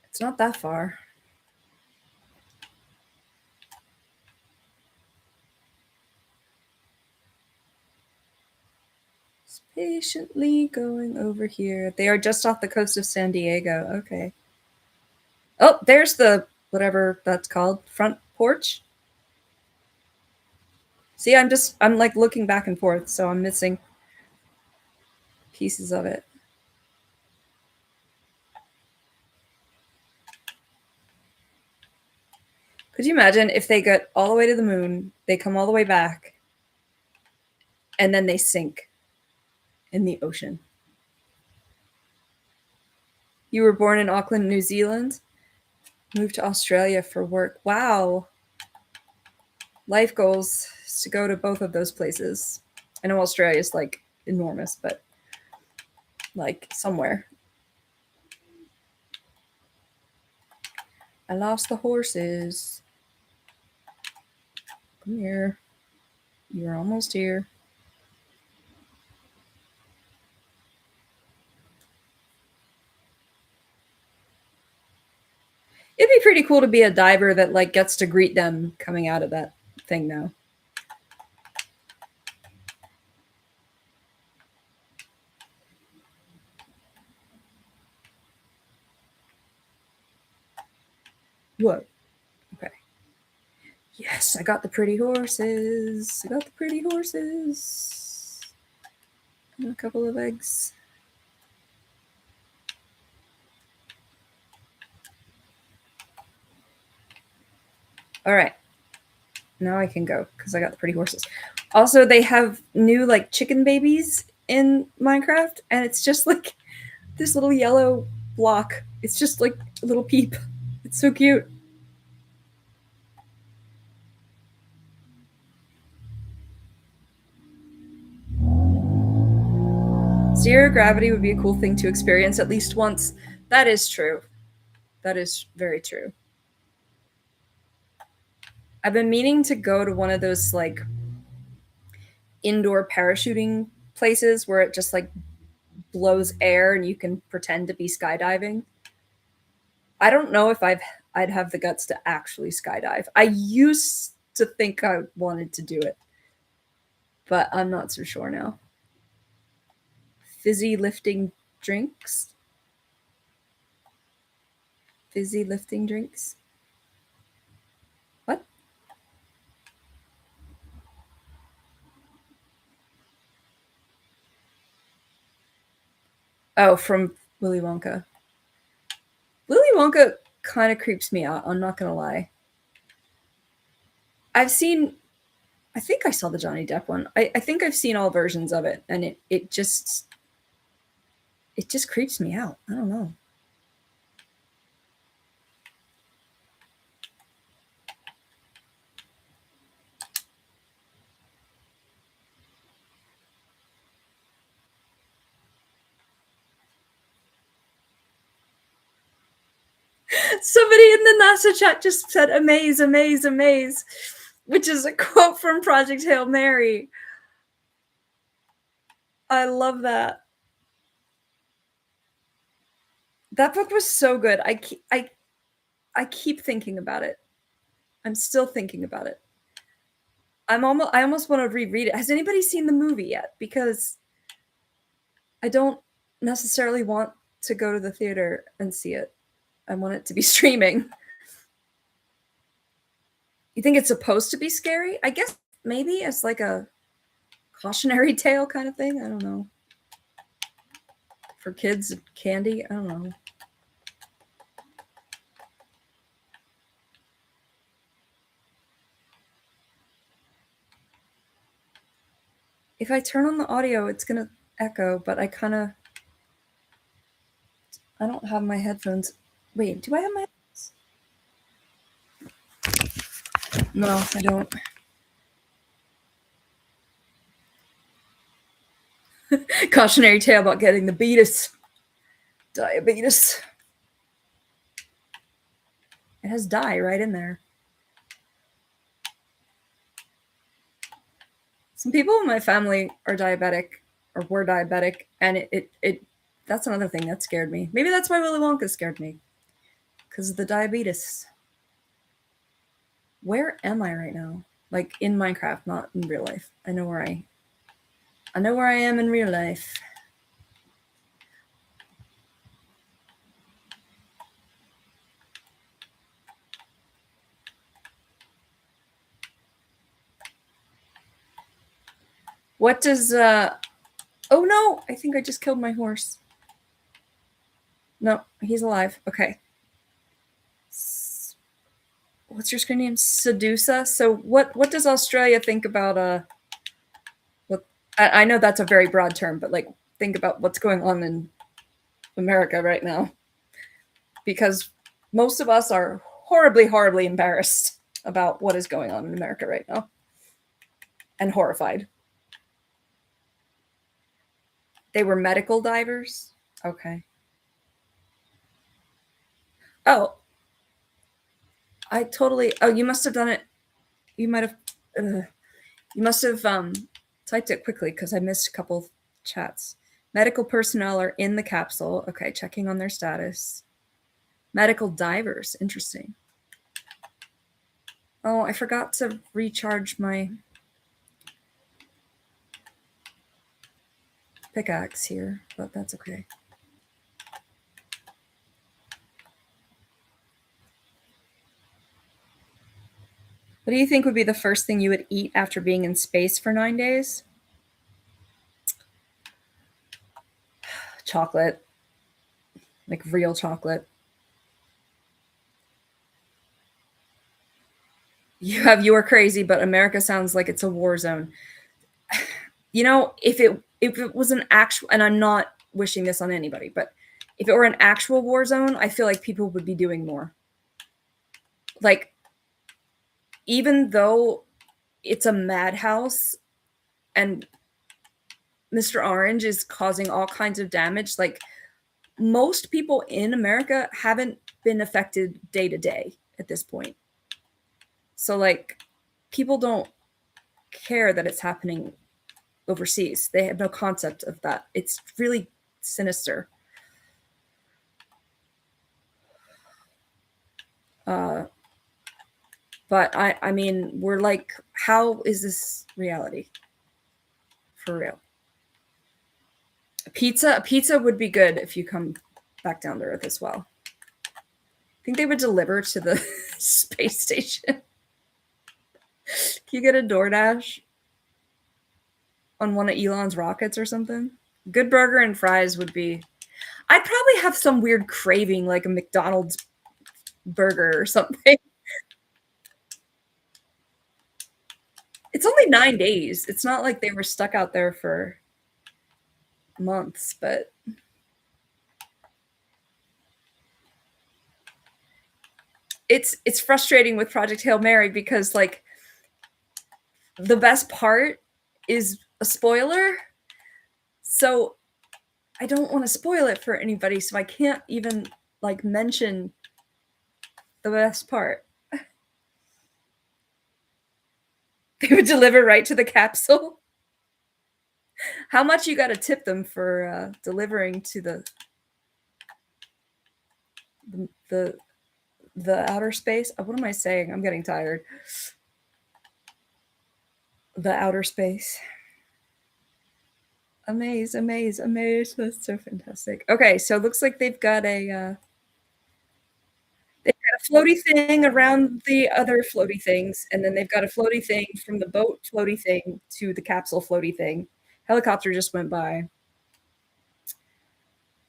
It's not that far. Patiently going over here. They are just off the coast of San Diego. Okay. Oh, there's the whatever that's called, front porch. See, I'm like looking back and forth, so I'm missing pieces of it. Could you imagine if they get all the way to the moon, they come all the way back, and then they sink in the ocean? You were born in Auckland, New Zealand, moved to Australia for work. Wow. Life goals is to go to both of those places. I know Australia is like enormous, but like somewhere. I lost the horses. Come here. You're almost here. It'd be pretty cool to be a diver that like gets to greet them coming out of that thing now. What? Okay. Yes, I got the pretty horses. I got the pretty horses. And a couple of eggs. All right. Now I can go because I got the pretty horses. Also, they have new like chicken babies in Minecraft, and it's just like this little yellow block. It's just like a little peep. It's so cute. Zero gravity would be a cool thing to experience at least once. That is true. That is very true. I've been meaning to go to one of those like indoor parachuting places where it just like blows air and you can pretend to be skydiving. I don't know if I'd have the guts to actually skydive. I used to think I wanted to do it, but I'm not so sure now. Fizzy lifting drinks. Fizzy lifting drinks. What? Oh, from Willy Wonka. Willy Wonka kind of creeps me out. I'm not gonna lie. I've seen. I think I saw the Johnny Depp one. I think I've seen all versions of it, and it just creeps me out. I don't know. Somebody in the NASA chat just said amaze, amaze, amaze, which is a quote from Project Hail Mary. I love that. That book was so good. I keep thinking about it. I'm still thinking about it. I almost want to reread it. Has anybody seen the movie yet? Because I don't necessarily want to go to the theater and see it. I want it to be streaming. You think it's supposed to be scary? I guess maybe as like a cautionary tale kind of thing. I don't know. For kids and candy. I don't know. If I turn on the audio, it's gonna echo, but I don't have my headphones. Wait, do I have my headphones? No, I don't. Cautionary tale about getting the beatus. Diabetes. It has die right in there. Some people in my family are diabetic or were diabetic, and it that's another thing that scared me. Maybe that's why Willy Wonka scared me. Because of the diabetes. Where am I right now? Like in Minecraft, not in real life. I know where I I know where I am in real life. What does oh no, I think I just killed my horse. No, he's alive. Okay. What's your screen name? Sedusa. So what does Australia think about what I know that's a very broad term, but like think about what's going on in America right now. Because most of us are horribly, horribly embarrassed about what is going on in America right now. And horrified. They were medical divers? Okay. Oh. I totally oh, you must have done it. You might have you must have typed it quickly because I missed a couple chats. Medical personnel are in the capsule. Okay, checking on their status. Medical divers. Interesting. Oh, I forgot to recharge my pickaxe here, but that's okay. What do you think would be the first thing you would eat after being in space for 9 days? Chocolate. Like real chocolate. You are crazy, but America sounds like it's a war zone. You know, if it was an actual, and I'm not wishing this on anybody, but if it were an actual war zone, I feel like people would be doing more. Like, even though it's a madhouse and Mr. Orange is causing all kinds of damage, like most people in America haven't been affected day to day at this point. So like people don't care that it's happening overseas. They have no concept of that. It's really sinister. But I mean, we're like, how is this reality? For real. A pizza would be good if you come back down to Earth as well. I think they would deliver to the space station. Can you get a DoorDash on one of Elon's rockets or something? Good burger and fries would be. I'd probably have some weird craving, like a McDonald's burger or something. It's only 9 days. It's not like they were stuck out there for months, but it's frustrating with Project Hail Mary because like the best part is a spoiler. So I don't want to spoil it for anybody, so I can't even like mention the best part. They would deliver right to the capsule. How much you got to tip them for delivering to the outer space? What am I saying? I'm getting tired. The outer space. Amaze. That's so fantastic. Okay, so it looks like they've got a floaty thing around the other floaty things, and then they've got a floaty thing from the boat floaty thing to the capsule floaty thing. Helicopter just went by.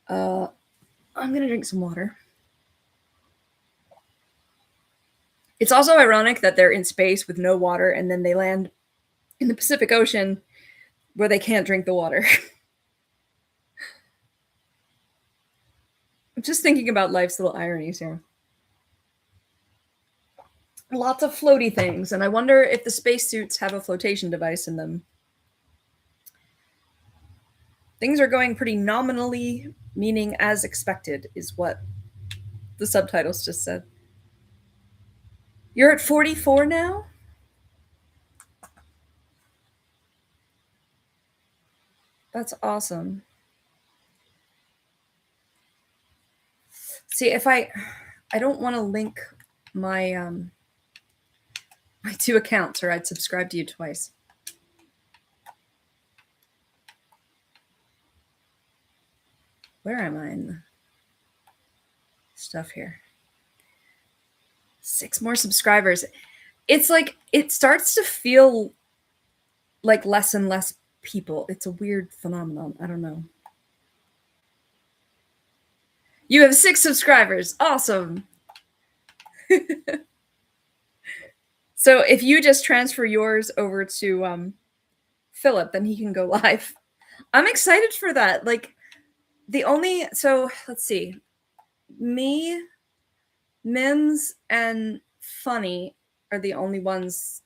I'm gonna drink some water. It's also ironic that they're in space with no water, and then they land in the Pacific Ocean where they can't drink the water. I'm just thinking about life's little ironies here. Lots of floaty things, and I wonder if the spacesuits have a flotation device in them. Things are going pretty nominally, meaning as expected, is what the subtitles just said. You're at 44 now? That's awesome. See, if I don't want to link my my two accounts, or I'd subscribe to you twice. Where am I in the stuff here? 6 more subscribers. It's like it starts to feel like less and less people. It's a weird phenomenon. I don't know. You have 6 subscribers. Awesome. So if you just transfer yours over to Philip, then he can go live. I'm excited for that. Like so let's see. Me, Mims, and Funny are the only ones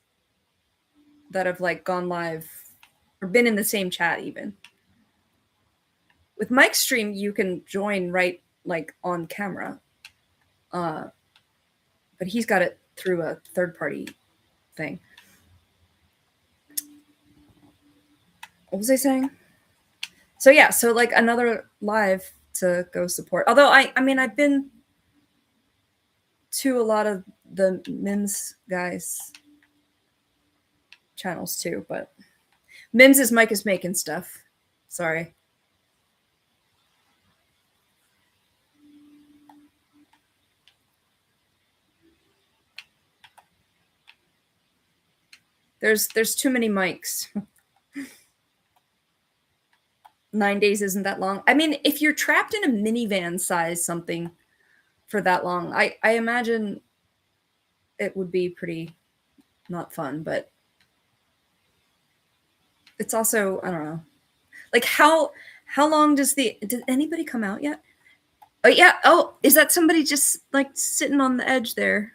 that have like gone live or been in the same chat even. With Mike's stream, you can join right like on camera. But he's got it through a third party thing. What was I saying? So yeah, so like another live to go support. Although I mean I've been to a lot of the Mims guys channels too, but Mims is Mike is making stuff. Sorry. There's too many mics. 9 days isn't that long. I mean, if you're trapped in a minivan size something for that long, I imagine it would be pretty not fun, but it's also, I don't know. Like how long did anybody come out yet? Oh yeah. Oh, is that somebody just like sitting on the edge there?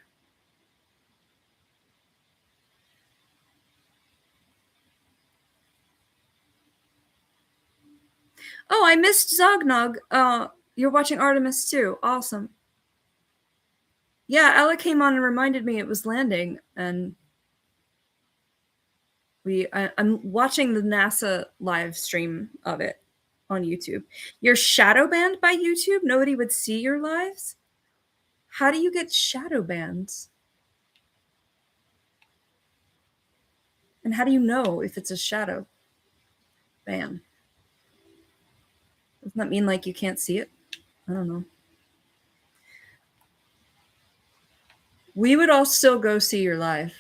Oh, I missed Zognog. You're watching Artemis too. Awesome. Yeah, Ella came on and reminded me it was landing, and I'm watching the NASA live stream of it on YouTube. You're shadow banned by YouTube? Nobody would see your lives? How do you get shadow banned? And how do you know if it's a shadow ban? Doesn't that mean like you can't see it? I don't know. We would all still go see your live.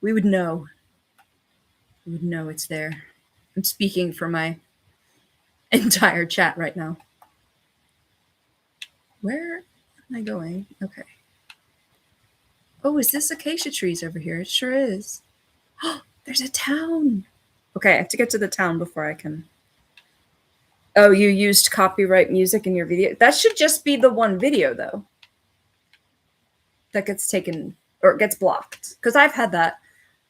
We would know. We would know it's there. I'm speaking for my entire chat right now. Where am I going? Okay. Oh, is this acacia trees over here? It sure is. Oh, there's a town. Okay, I have to get to the town before I can. Oh, you used copyright music in your video? That should just be the one video, though, that gets taken or gets blocked. Because I've had that.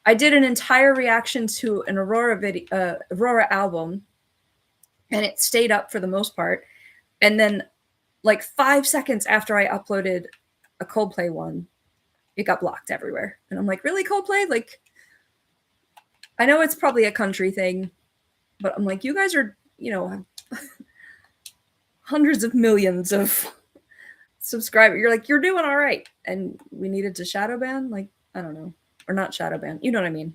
I did an entire reaction to an Aurora album, and it stayed up for the most part. And then, like 5 seconds after I uploaded a Coldplay one, it got blocked everywhere. And I'm like, really, Coldplay? Like, I know it's probably a country thing, but I'm like, you guys are, hundreds of millions of subscribers. You're like, you're doing all right. And we needed to shadow ban? Like, I don't know. Or not shadow ban. You know what I mean?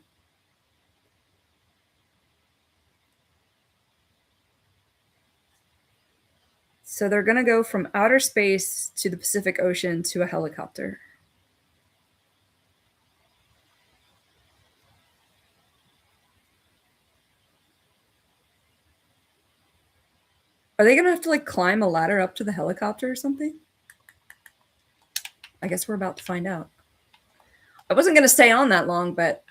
So they're going to go from outer space to the Pacific Ocean to a helicopter. Are they going to have to like climb a ladder up to the helicopter or something? I guess we're about to find out. I wasn't going to stay on that long, but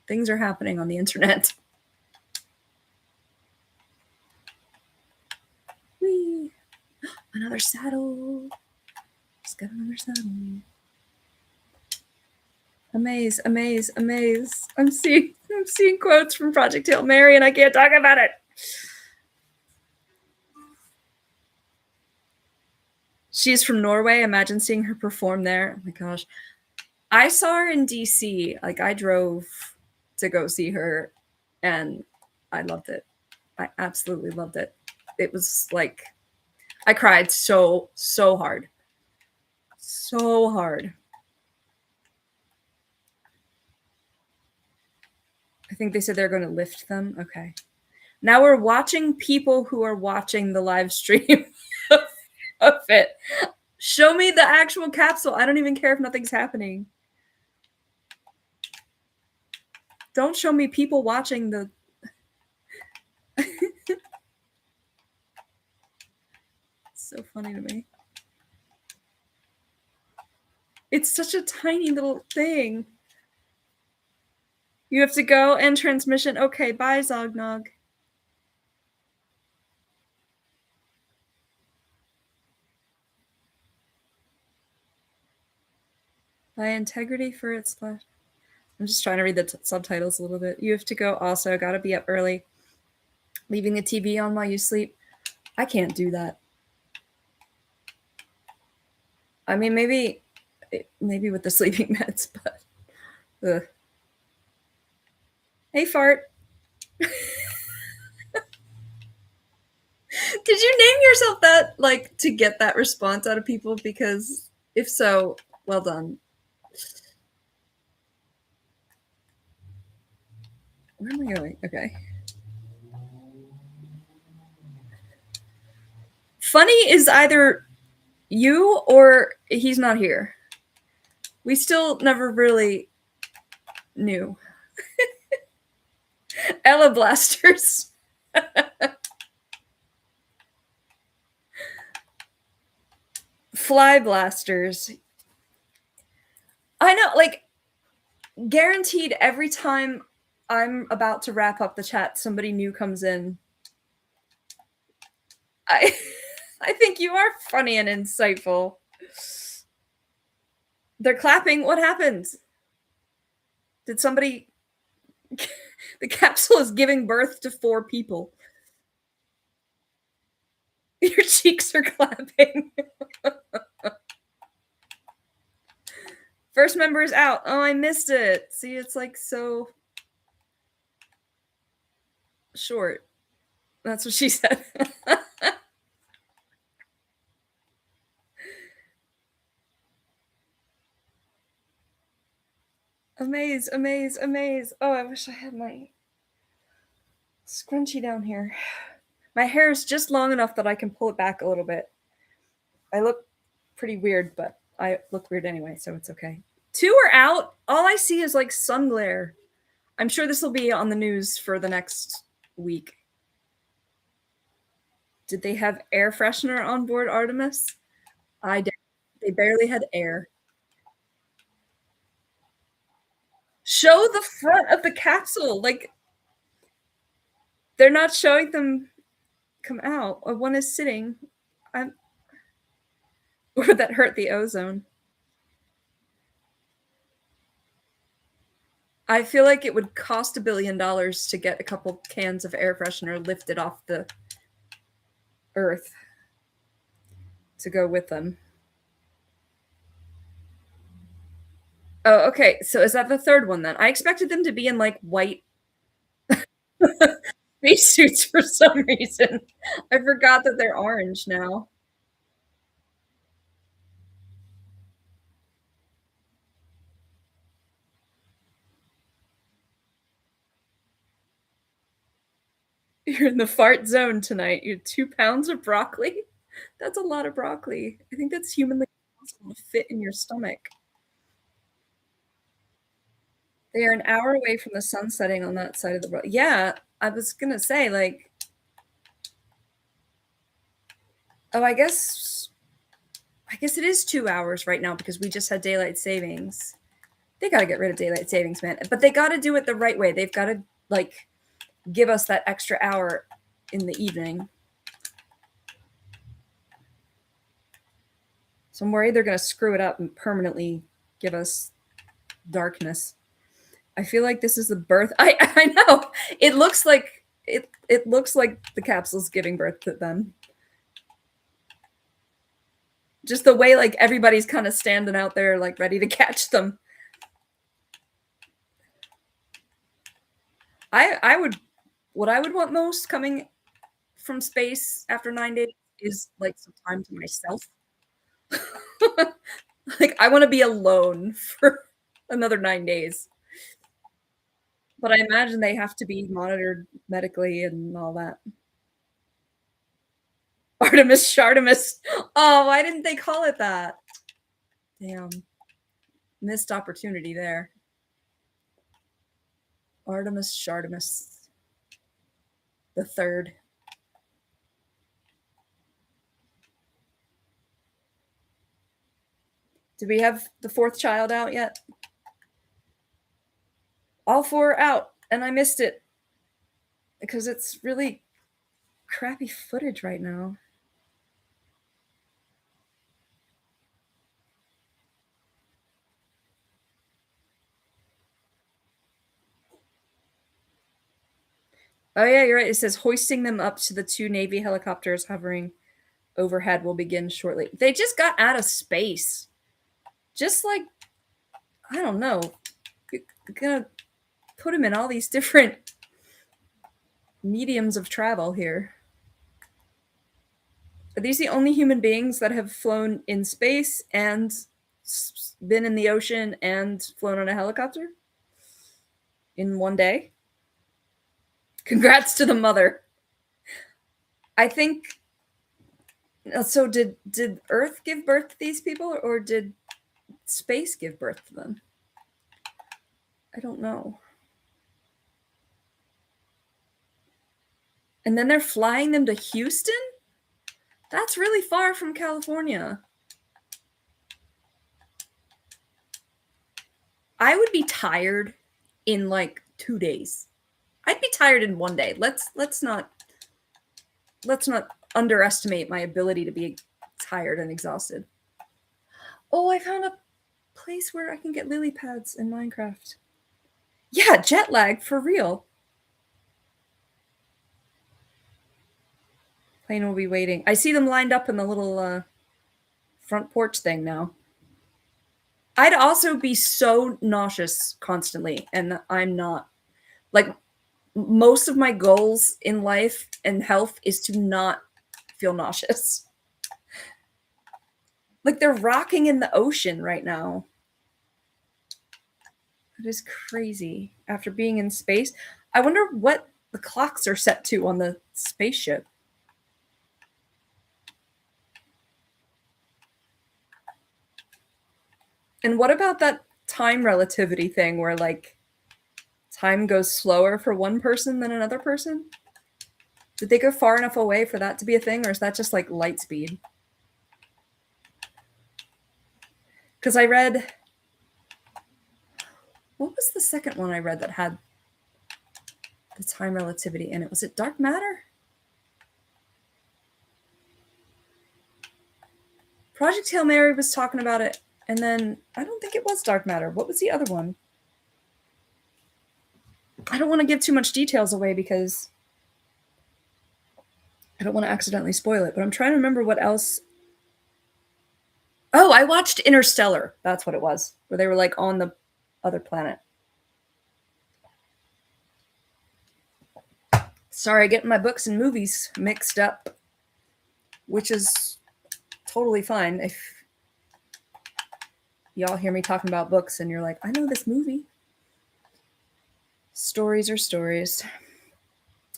things are happening on the internet. Whee! Another saddle. Just got another saddle. Amaze, amaze, amaze. I'm seeing quotes from Project Hail Mary and I can't talk about it. She's from Norway. Imagine seeing her perform there. Oh my gosh. I saw her in DC. Like I drove to go see her and I loved it. I absolutely loved it. It was like I cried so hard. So hard. I think they said they're going to lift them. Okay. Now we're watching people who are watching the live stream of it. Show me the actual capsule. I don't even care if nothing's happening. Don't show me people watching the... It's so funny to me. It's such a tiny little thing. You have to go, end transmission. Okay, bye, Zognog. By integrity for its flesh. I'm just trying to read the subtitles a little bit. You have to go also. Gotta be up early. Leaving the TV on while you sleep. I can't do that. I mean, maybe with the sleeping meds, but... Ugh. Hey, Fart. Did you name yourself that, like, to get that response out of people? Because if so, well done. Where am I going? Okay. Funny is either you or he's not here. We still never really knew. Ella Blasters. Fly Blasters. I know, like, guaranteed every time I'm about to wrap up the chat, somebody new comes in. I think you are funny and insightful. They're clapping. What happened? Did somebody... The capsule is giving birth to 4 people. Your cheeks are clapping. First member is out. Oh, I missed it. See, it's like so short. That's what she said. Amaze, amaze, amaze. Oh, I wish I had my scrunchie down here. My hair is just long enough that I can pull it back a little bit. I look pretty weird, but I look weird anyway, so it's okay. 2 are out. All I see is like sun glare. I'm sure this will be on the news for the next week. Did they have air freshener on board Artemis? I did. They barely had air. Show the front of the capsule. Like, they're not showing them come out. One is sitting. Or that hurt the ozone. I feel like it would cost $1 billion to get a couple cans of air freshener lifted off the earth to go with them. Oh, okay. So is that the third one then? I expected them to be in like white spacesuits for some reason. I forgot that they're orange now. You're in the fart zone tonight. You're 2 pounds of broccoli. That's a lot of broccoli. I think that's humanly impossible to fit in your stomach. They are an hour away from the sun setting on that side of the world. Yeah, I was gonna say, like, oh, I guess it is 2 hours right now because we just had daylight savings. They gotta get rid of daylight savings, man. But they gotta do it the right way. They've gotta, like, give us that extra hour in the evening. So I'm worried they're gonna screw it up and permanently give us darkness. I feel like this is the birth. I know. It looks like it looks like the capsule's giving birth to them. Just the way like everybody's kind of standing out there like ready to catch them. What I would want most coming from space after 9 days is like some time to myself. Like I want to be alone for another 9 days. But I imagine they have to be monitored medically and all that. Artemis Shartemis. Oh, why didn't they call it that? Damn. Missed opportunity there. Artemis Shartemis the third. Did we have the fourth child out yet? All four out, and I missed it because it's really crappy footage right now. Oh yeah, you're right. It says hoisting them up to the two Navy helicopters hovering overhead will begin shortly. They just got out of space. Just like, I don't know. You're gonna put them in all these different mediums of travel here. Are these the only human beings that have flown in space and been in the ocean and flown on a helicopter in one day? Congrats to the mother. I think so. Did Earth give birth to these people, or did space give birth to them? I don't know. And then they're flying them to Houston? That's really far from California. I would be tired in like 2 days. I'd be tired in 1 day. Let's not underestimate my ability to be tired and exhausted. Oh, I found a place where I can get lily pads in Minecraft. Yeah, jet lag for real. Plane will be waiting. I see them lined up in the little front porch thing now. I'd also be so nauseous constantly, and I'm not. Like, most of my goals in life and health is to not feel nauseous. Like, they're rocking in the ocean right now. It is crazy. After being in space, I wonder what the clocks are set to on the spaceship. And what about that time relativity thing where, like, time goes slower for one person than another person? Did they go far enough away for that to be a thing, or is that just like light speed? Because I read, what was the second one I read that had the time relativity in it? Was it dark matter? Project Hail Mary was talking about it, and then I don't think it was dark matter. What was the other one? I don't want to give too much details away because I don't want to accidentally spoil it, but I'm trying to remember what else. Oh, I watched Interstellar. That's what it was, where they were like on the other planet. Sorry, getting my books and movies mixed up, which is totally fine. If y'all hear me talking about books and you're like, I know this movie. Stories are stories.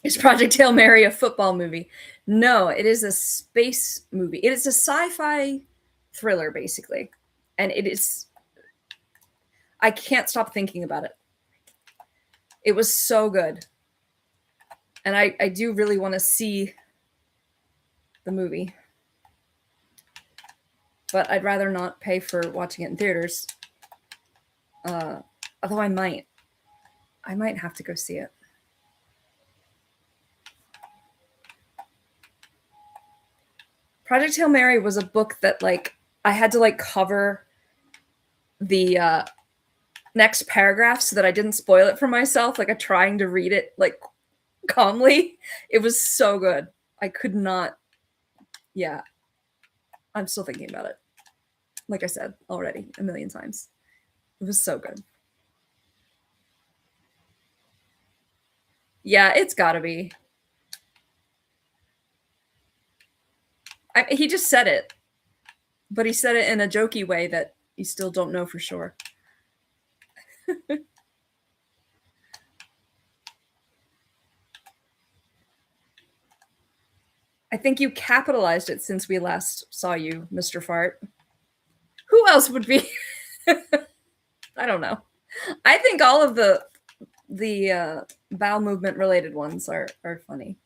Is Project Hail Mary a football movie? No, it is a space movie. It is a sci-fi thriller, basically. And it is... I can't stop thinking about it. It was so good. And I do really want to see the movie. But I'd rather not pay for watching it in theaters. Although I might. I might have to go see it. Project Hail Mary was a book that, like, I had to, like, cover the next paragraph so that I didn't spoil it for myself. Like, I'm trying to read it, like, calmly. It was so good. I could not. Yeah. I'm still thinking about it. Like I said already a million times. It was so good. Yeah, it's gotta be. He just said it, but he said it in a jokey way that you still don't know for sure. I think you capitalized it since we last saw you, Mr. Fart. Who else would be? I don't know. I think all of the bowel movement related ones are funny.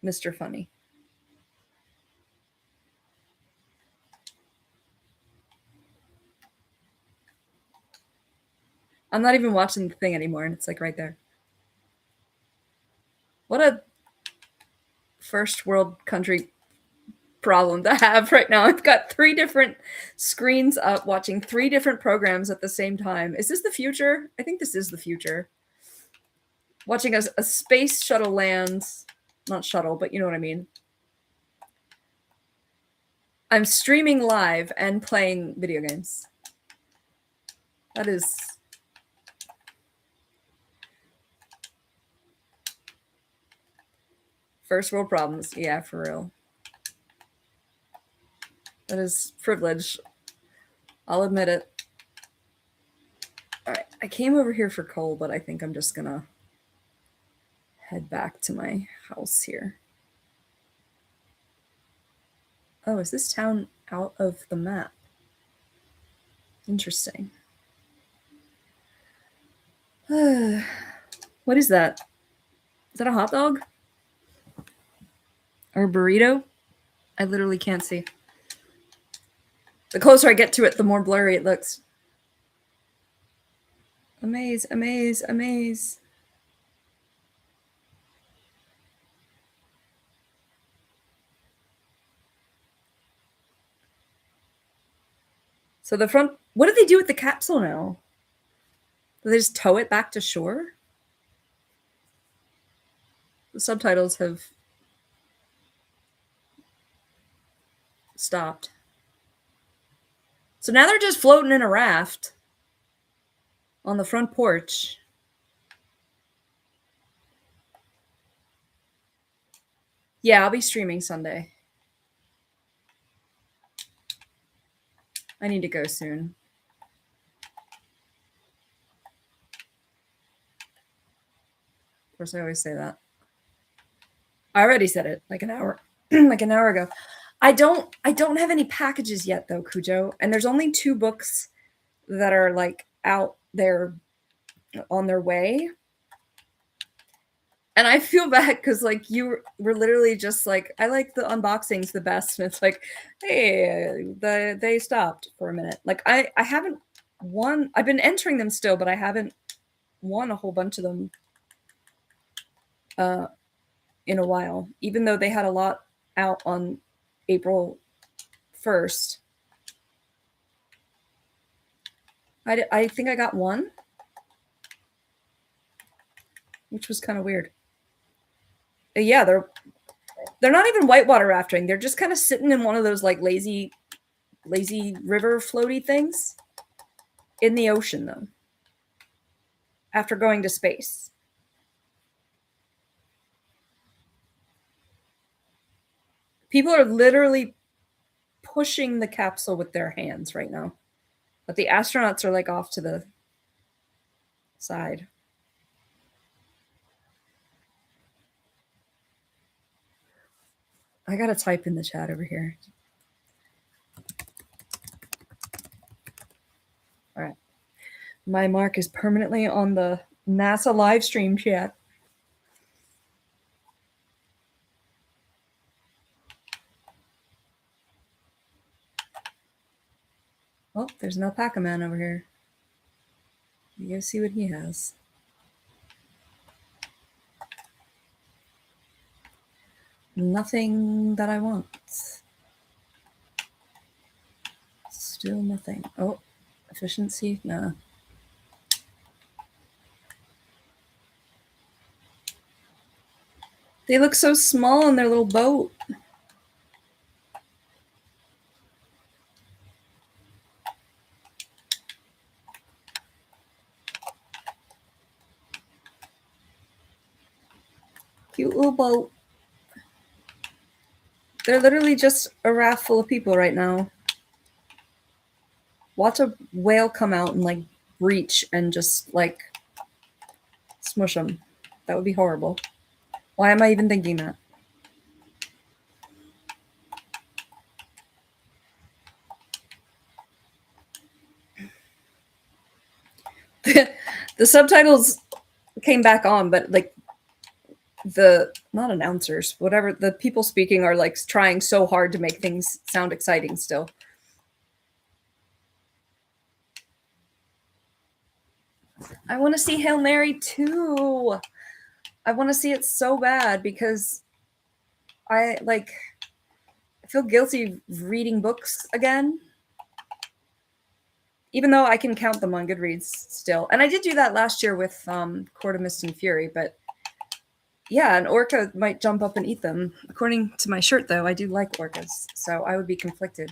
Mr. Funny. I'm not even watching the thing anymore, and it's like right there. What a first world country problem to have right now. I've got 3 different screens up watching 3 different programs at the same time. Is this the future? I think this is the future. Watching a space shuttle land. Not shuttle, but you know what I mean. I'm streaming live and playing video games. That is... first world problems. Yeah, for real. That is privilege. I'll admit it. All right, I came over here for coal, but I think I'm just gonna head back to my house here. Oh, is this town out of the map? Interesting. What is that? Is that a hot dog? Or a burrito? I literally can't see. The closer I get to it, the more blurry it looks. Amaze, amaze, amaze. So the front, what do they do with the capsule now? Do they just tow it back to shore? The subtitles have stopped. So now they're just floating in a raft on the front porch. Yeah, I'll be streaming Sunday. I need to go soon. Of course, I always say that. I already said it like an hour, like an hour ago. I don't have any packages yet though, Cujo. And there's only 2 books that are like out there on their way. And I feel bad because like you were literally just like, I like the unboxings the best. And it's like, hey, they stopped for a minute. Like I haven't won. I've been entering them still, but I haven't won a whole bunch of them in a while, even though they had a lot out on April 1st. I think I got 1, which was kind of weird. Yeah, they're not even whitewater rafting. They're just kind of sitting in one of those like lazy river floaty things in the ocean though. After going to space. People are literally pushing the capsule with their hands right now. But the astronauts are like off to the side. I gotta type in the chat over here. All right. My mark is permanently on the NASA live stream chat. Oh, there's an alpaca man over here. You go see what he has. Nothing that I want. Still nothing. Oh, efficiency? Nah. They look so small in their little boat. Cute little boat. They're literally just a raft full of people right now. Watch a whale come out and like breach and just like smush them. That would be horrible. Why am I even thinking that? The subtitles came back on, but like the not announcers, whatever, the people speaking are like trying so hard to make things sound exciting still. I want to see Hail Mary too. I want to see it so bad because I feel guilty reading books again. Even though I can count them on Goodreads still. And I did do that last year with Court of Mist and Fury, but yeah, an orca might jump up and eat them. According to my shirt, though, I do like orcas, so I would be conflicted.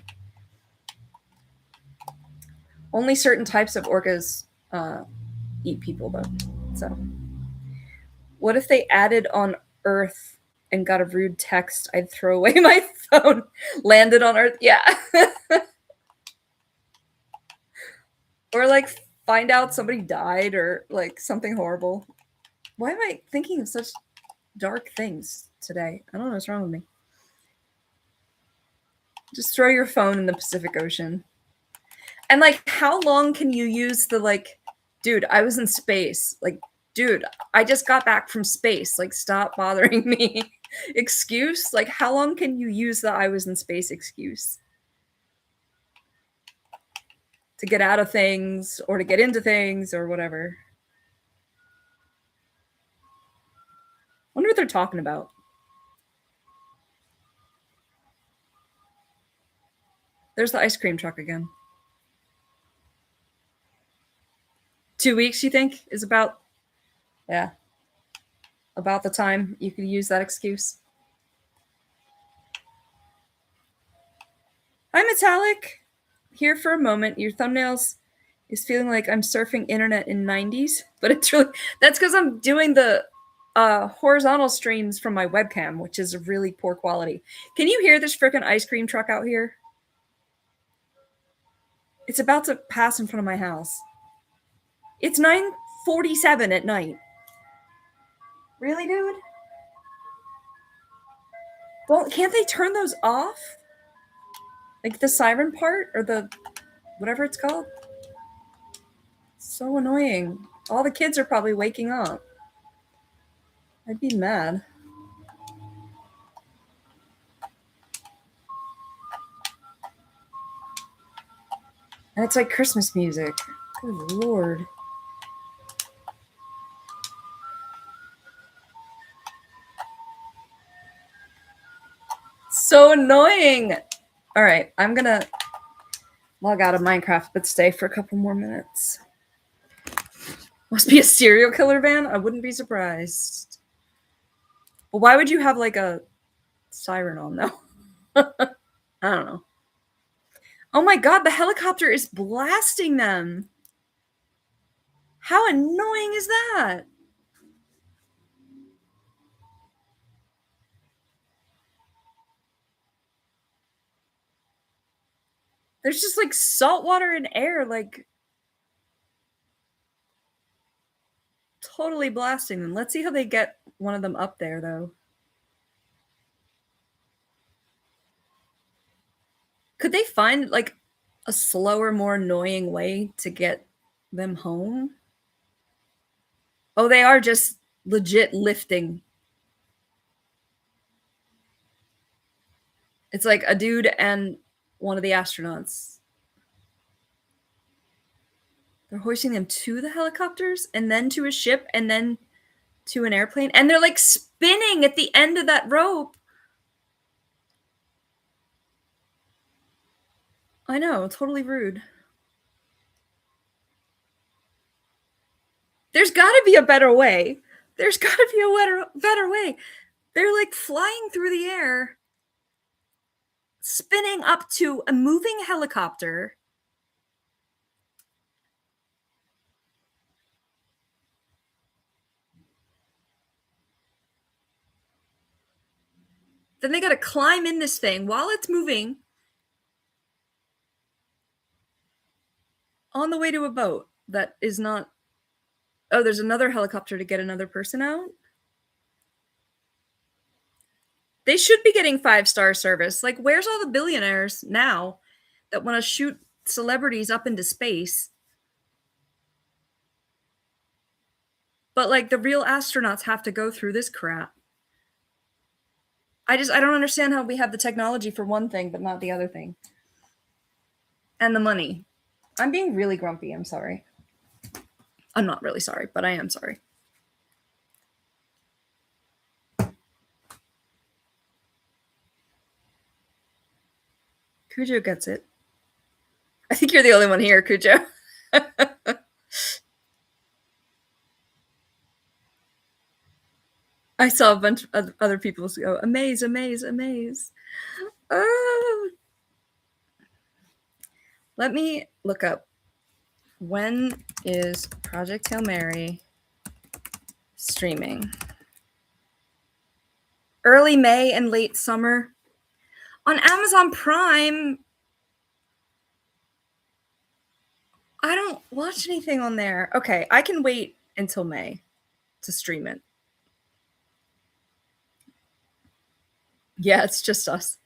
Only certain types of orcas eat people, though. So, what if they added on Earth and got a rude text? I'd throw away my phone. Landed on Earth, yeah. Or like find out somebody died or like something horrible. Why am I thinking of such dark things today? I don't know what's wrong with me. Just throw your phone in the Pacific Ocean. And like, how long can you use the like, dude, I was in space. Like, dude, I just got back from space. Like, stop bothering me. Excuse? Like, how long can you use the I was in space excuse? To get out of things or to get into things or whatever. Wonder what they're talking about. There's the ice cream truck again. 2 weeks, you think, is about, yeah, about the time you could use that excuse. Hi, Metallic. Here for a moment. Your thumbnails is feeling like I'm surfing internet in 90s, but it's really, that's because I'm doing the horizontal streams from my webcam, which is really poor quality. Can you hear this freaking ice cream truck out here? It's about to pass in front of my house. It's 9:47 at night. Really, dude? Well, can't they turn those off? Like the siren part or the whatever it's called? So annoying. All the kids are probably waking up. I'd be mad. And it's like Christmas music. Good Lord. So annoying. All right, I'm gonna log out of Minecraft, but stay for a couple more minutes. Must be a serial killer van? I wouldn't be surprised. But why would you have like a siren on though? I don't know. Oh my god, the helicopter is blasting them. How annoying is that? There's just like salt water and air, like totally blasting them. Let's see how they get one of them up there, though. Could they find like a slower, more annoying way to get them home? Oh, they are just legit lifting. It's like a dude and one of the astronauts. They're hoisting them to the helicopters and then to a ship and then to an airplane. And they're like spinning at the end of that rope. I know, totally rude. There's got to be a better way. There's got to be a better way. They're like flying through the air, spinning up to a moving helicopter. Then they got to climb in this thing while it's moving on the way to a boat that is not. Oh, there's another helicopter to get another person out. They should be getting 5-star service. Like, where's all the billionaires now that want to shoot celebrities up into space? But like the real astronauts have to go through this crap. I don't understand how we have the technology for one thing but not the other thing. And the money. I'm being really grumpy, I'm sorry. I'm not really sorry, but I am sorry. Cujo gets it. I think you're the only one here, Cujo. I saw a bunch of other people go, amaze, amaze, amaze. Oh. Let me look up, when is Project Hail Mary streaming? Early May and late summer. On Amazon Prime, I don't watch anything on there. Okay, I can wait until May to stream it. Yeah, it's just us.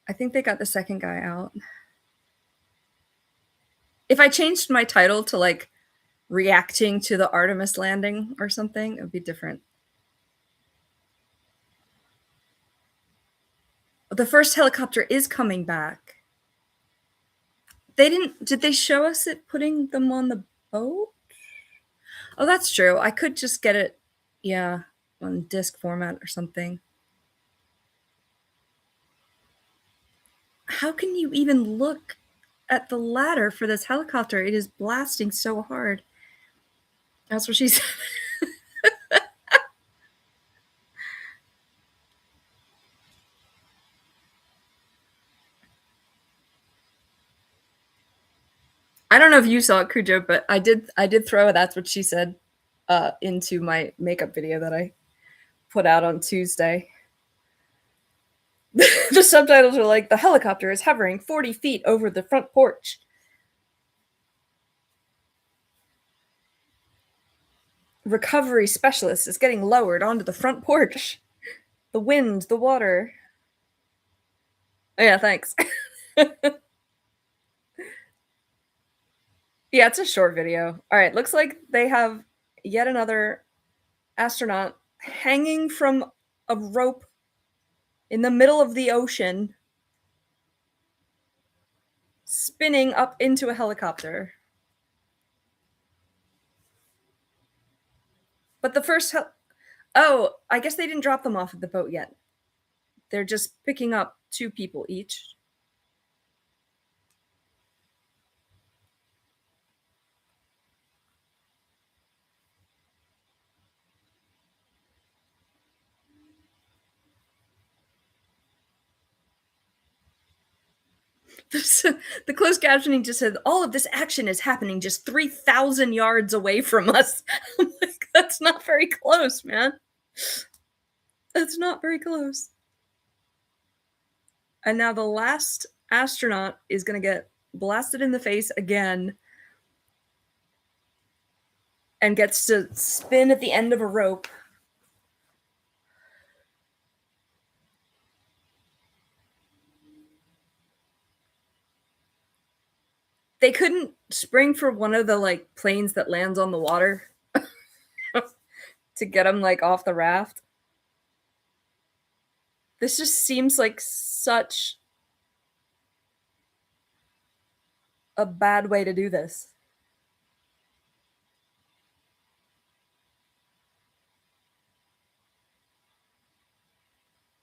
I think they got the second guy out. If I changed my title to like reacting to the Artemis landing or something, it would be different. The first helicopter is coming back. Did they show us it putting them on the boat? Oh, that's true. I could just get it, yeah, on disc format or something. How can you even look at the ladder for this helicopter? It is blasting so hard. That's what she said. I don't know if you saw it, Cujo, but I did throw that's what she said into my makeup video that I put out on Tuesday. The subtitles are like, the helicopter is hovering 40 feet over the front porch. Recovery specialist is getting lowered onto the front porch. The wind, the water. Oh, yeah, thanks. Yeah, it's a short video. All right, looks like they have yet another astronaut hanging from a rope in the middle of the ocean, spinning up into a helicopter. But the first oh, I guess they didn't drop them off at the boat yet. They're just picking up 2 people each. The closed captioning just said, all of this action is happening just 3,000 yards away from us. I'm like, that's not very close, man. That's not very close. And now the last astronaut is going to get blasted in the face again and gets to spin at the end of a rope. They couldn't spring for one of the like planes that lands on the water to get them like off the raft. This just seems like such a bad way to do this.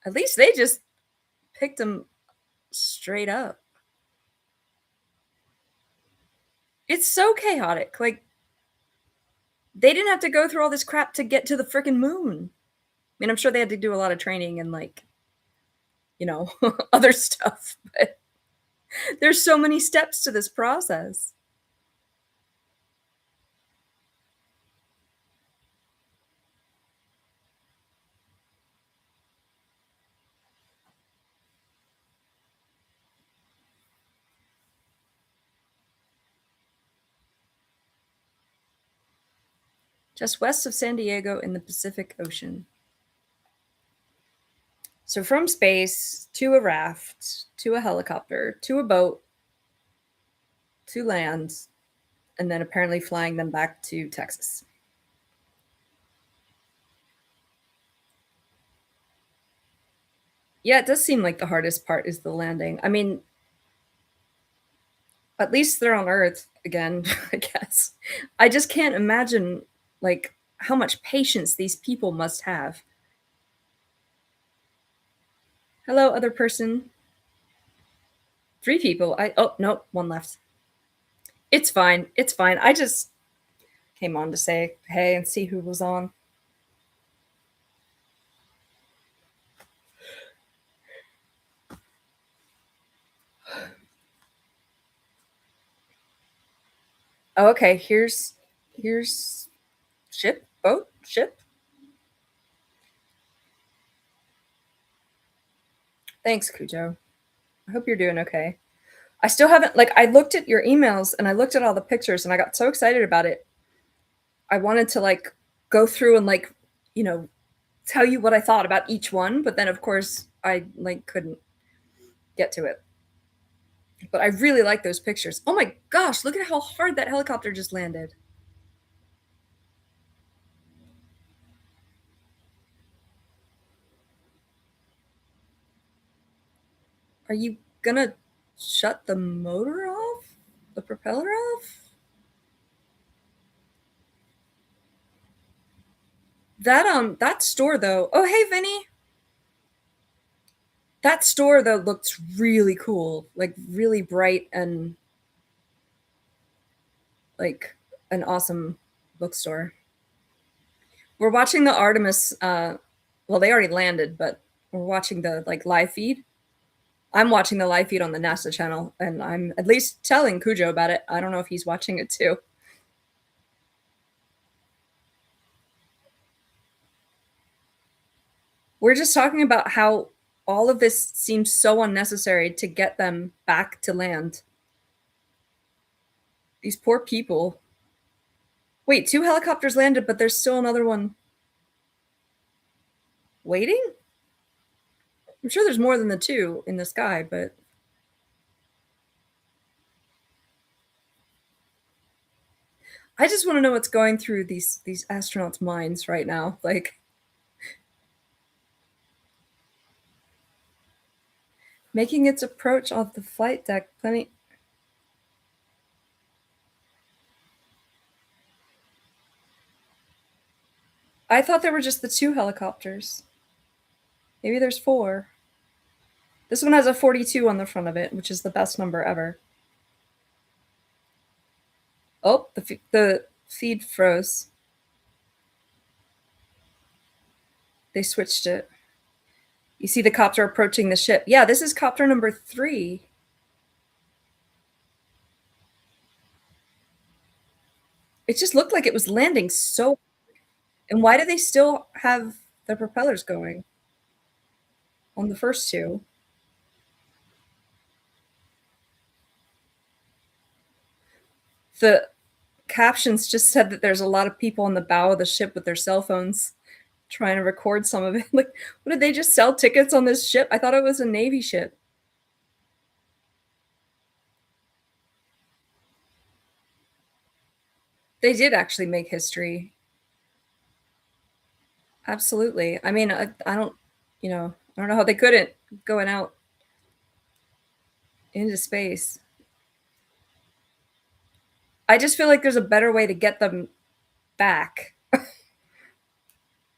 At least they just picked them straight up. It's so chaotic. Like, they didn't have to go through all this crap to get to the freaking moon. I mean, I'm sure they had to do a lot of training and, like, you know, other stuff, but there's so many steps to this process. Just west of San Diego in the Pacific Ocean. So from space to a raft, to a helicopter, to a boat, to land, and then apparently flying them back to Texas. Yeah, it does seem like the hardest part is the landing. I mean, at least they're on Earth again, I guess. I just can't imagine like how much patience these people must have. Hello, other person. Three people. I oh no, one left. It's fine. It's fine. I just came on to say hey and see who was on. Oh, okay, here's ship, boat, ship. Thanks, Cujo. I hope you're doing okay. I still haven't like I looked at your emails and I looked at all the pictures and I got so excited about it. I wanted to like go through and like, you know, tell you what I thought about each one, but then of course I like couldn't get to it. But I really like those pictures. Oh my gosh, look at how hard that helicopter just landed. Are you gonna shut the motor off? The propeller off? That store though. Oh hey Vinny. That store though looks really cool. Like really bright and like an awesome bookstore. We're watching the Artemis well they already landed, but we're watching the like live feed. I'm watching the live feed on the NASA channel and I'm at least telling Cujo about it. I don't know if he's watching it too. We're just talking about how all of this seems so unnecessary to get them back to land. These poor people. Wait, two helicopters landed, but there's still another one waiting? I'm sure there's more than the two in the sky, but I just want to know what's going through these astronauts' minds right now. Like making its approach off the flight deck. Plenty. I thought there were just the two helicopters. Maybe there's four. This one has a 42 on the front of it, which is the best number ever. Oh, the feed froze. They switched it. You see the copter approaching the ship. Yeah, this is copter number 3. It just looked like it was landing so. And why do they still have the propellers going on the first two? The captions just said that there's a lot of people on the bow of the ship with their cell phones trying to record some of it. Like, what did they just sell tickets on this ship? I thought it was a Navy ship. They did actually make history. Absolutely. I mean, I don't, I don't know how they couldn't going out into space. I just feel like there's a better way to get them back.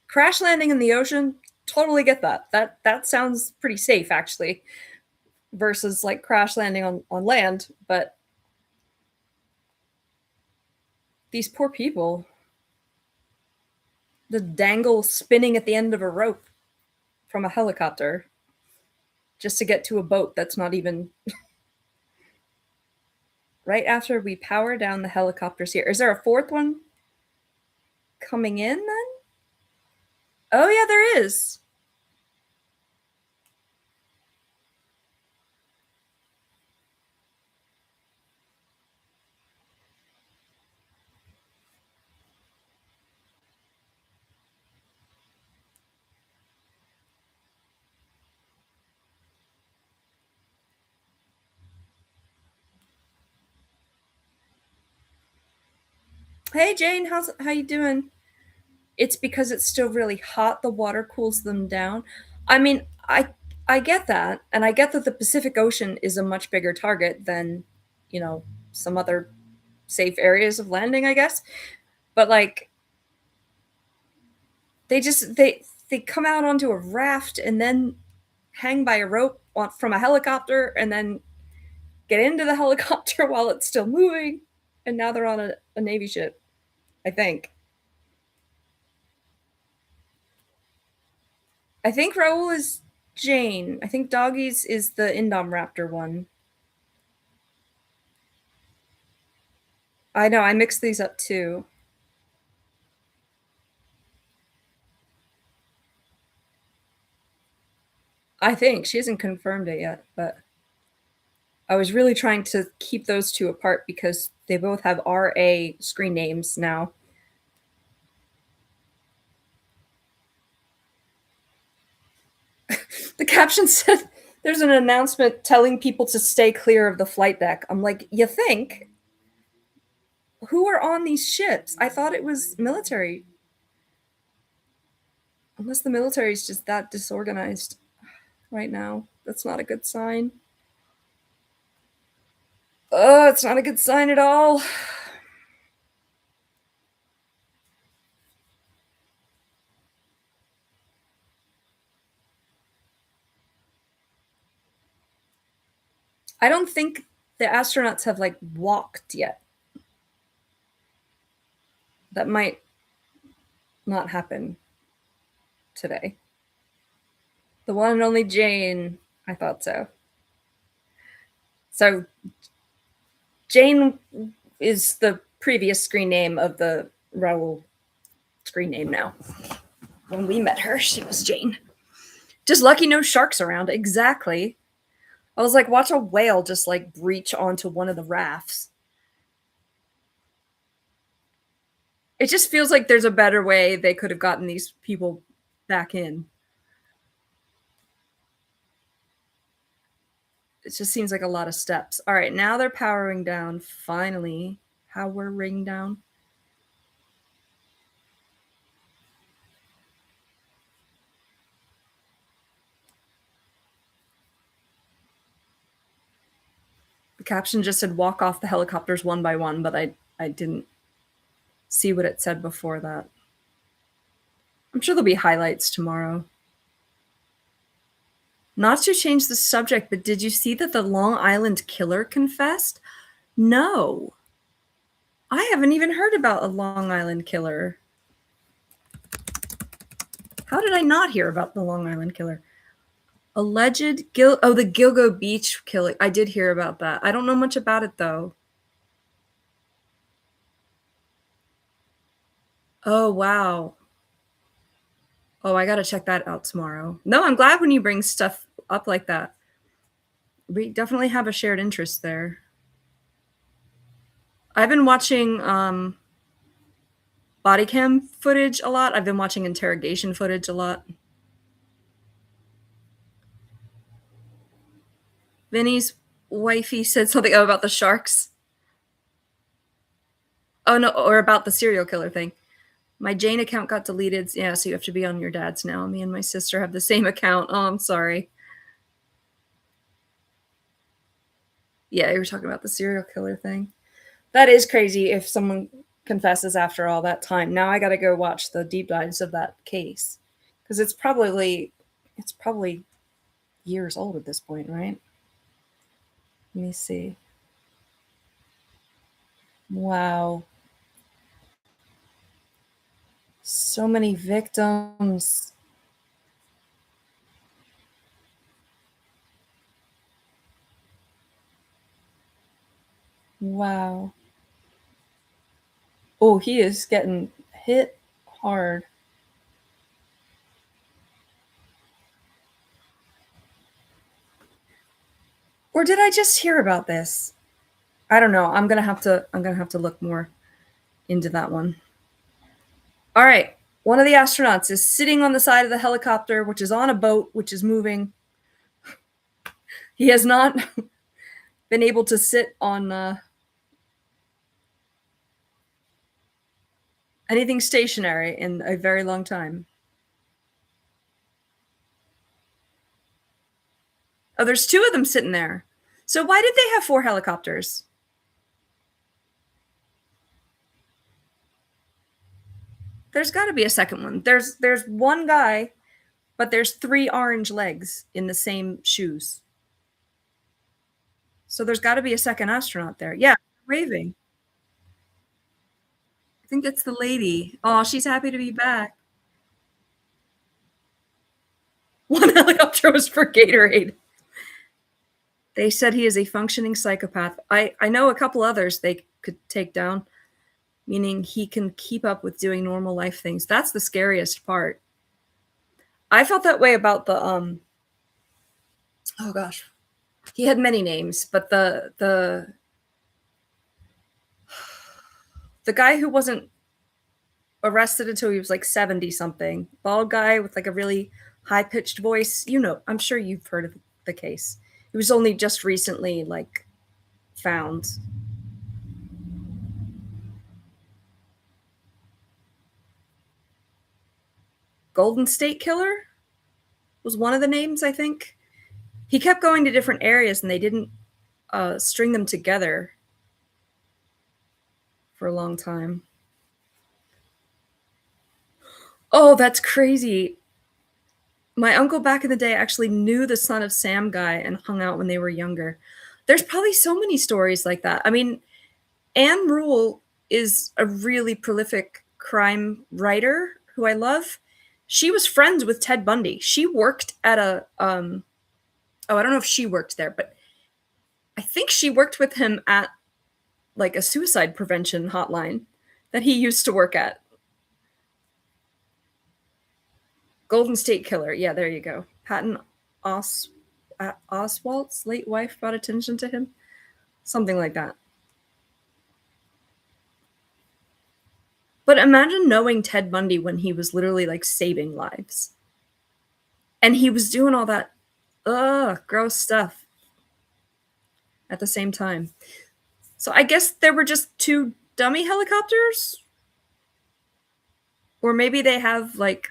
Crash landing in the ocean, totally get that. That sounds pretty safe actually, versus like crash landing on land. But these poor people, the dangle spinning at the end of a rope from a helicopter just to get to a boat that's not even right after we power down the helicopters here. Is there a fourth one coming in then? Oh yeah, there is. Hey Jane, how you doing? It's because it's still really hot. The water cools them down. I mean, I get that, and I get that the Pacific Ocean is a much bigger target than, you know, some other safe areas of landing, I guess. But like they come out onto a raft and then hang by a rope from a helicopter and then get into the helicopter while it's still moving, and now they're on a Navy ship, I think. I think Raoul is Jane. I think Doggies is the Indomraptor one. I know, I mixed these up too. I think. She hasn't confirmed it yet, but I was really trying to keep those two apart because they both have RA screen names now. The caption said there's an announcement telling people to stay clear of the flight deck. I'm like, you think? Who are on these ships? I thought it was military. Unless the military is just that disorganized right now. That's not a good sign. Oh, it's not a good sign at all. I don't think the astronauts have like walked yet. That might not happen today. The one and only Jane. I thought so. So Jane is the previous screen name of the Raoul screen name now. When we met her, she was Jane. Just lucky no sharks around. Exactly. I was like, watch a whale just like breach onto one of the rafts. It just feels like there's a better way they could have gotten these people back in. It just seems like a lot of steps. All right, now they're powering down. Finally, powering down. The caption just said walk off the helicopters one by one, but I didn't see what it said before that. I'm sure there'll be highlights tomorrow. Not to change the subject, but did you see that the Long Island killer confessed? No. I haven't even heard about a Long Island killer. How did I not hear about the Long Island killer? Alleged the Gilgo Beach killing. I did hear about that. I don't know much about it though. Oh wow. Oh, I gotta check that out tomorrow. No, I'm glad when you bring stuff up like that. We definitely have a shared interest there. I've been watching body cam footage a lot. I've been watching interrogation footage a lot. Vinny's wifey said something about the sharks. Oh no, or about the serial killer thing. My Jane account got deleted. Yeah, so you have to be on your dad's now. Me and my sister have the same account. Oh, I'm sorry. Yeah, you were talking about the serial killer thing. That is crazy if someone confesses after all that time. Now I got to go watch the deep dives of that case because it's probably years old at this point, right? Let me see. Wow. So many victims. Wow. Oh, he is getting hit hard. Or did I just hear about this? I don't know. I'm gonna have to look more into that one. All right. One of the astronauts is sitting on the side of the helicopter, which is on a boat, which is moving. He has not been able to sit on anything stationary in a very long time. Oh, there's two of them sitting there. So why did they have four helicopters? There's got to be a second one. There's one guy, but there's three orange legs in the same shoes. So there's got to be a second astronaut there. Yeah, raving. I think that's the lady. Oh, she's happy to be back. One helicopter was for Gatorade. They said he is a functioning psychopath. I know a couple others they could take down, meaning he can keep up with doing normal life things. That's the scariest part. I felt that way about the oh gosh. He had many names, but the guy who wasn't arrested until he was like 70 something, bald guy with like a really high pitched voice. You know, I'm sure you've heard of the case. He was only just recently like found. Golden State Killer was one of the names, I think. He kept going to different areas and they didn't string them together for a long time. Oh, that's crazy. My uncle back in the day actually knew the Son of Sam guy and hung out when they were younger. There's probably so many stories like that. I mean, Anne Rule is a really prolific crime writer who I love. She was friends with Ted Bundy. She worked at a oh, I don't know if she worked there, but I think she worked with him at like a suicide prevention hotline that he used to work at. Golden State Killer. Yeah, there you go. Patton Os- Oswalt's late wife brought attention to him. Something like that. But imagine knowing Ted Bundy when he was literally like saving lives. And he was doing all that gross stuff at the same time. So I guess there were just two dummy helicopters? Or maybe they have like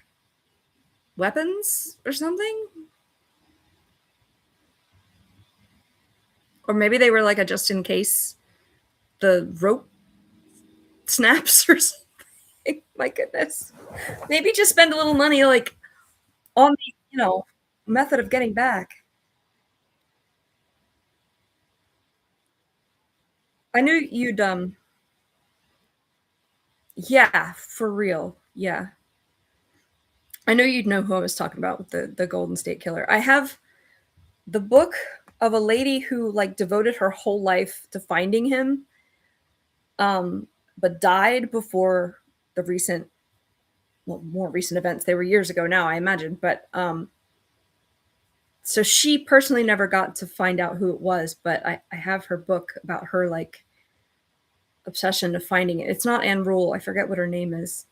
weapons or something? Or maybe they were like a just in case the rope snaps or something. My goodness. Maybe just spend a little money like on the, method of getting back. I knew you'd yeah, for real. Yeah. I know you'd know who I was talking about with the Golden State Killer. I have the book of a lady who like devoted her whole life to finding him, but died before the recent, well, more recent events. They were years ago now, I imagine. But so she personally never got to find out who it was, but I have her book about her like obsession to finding it. It's not Anne Rule. I forget what her name is.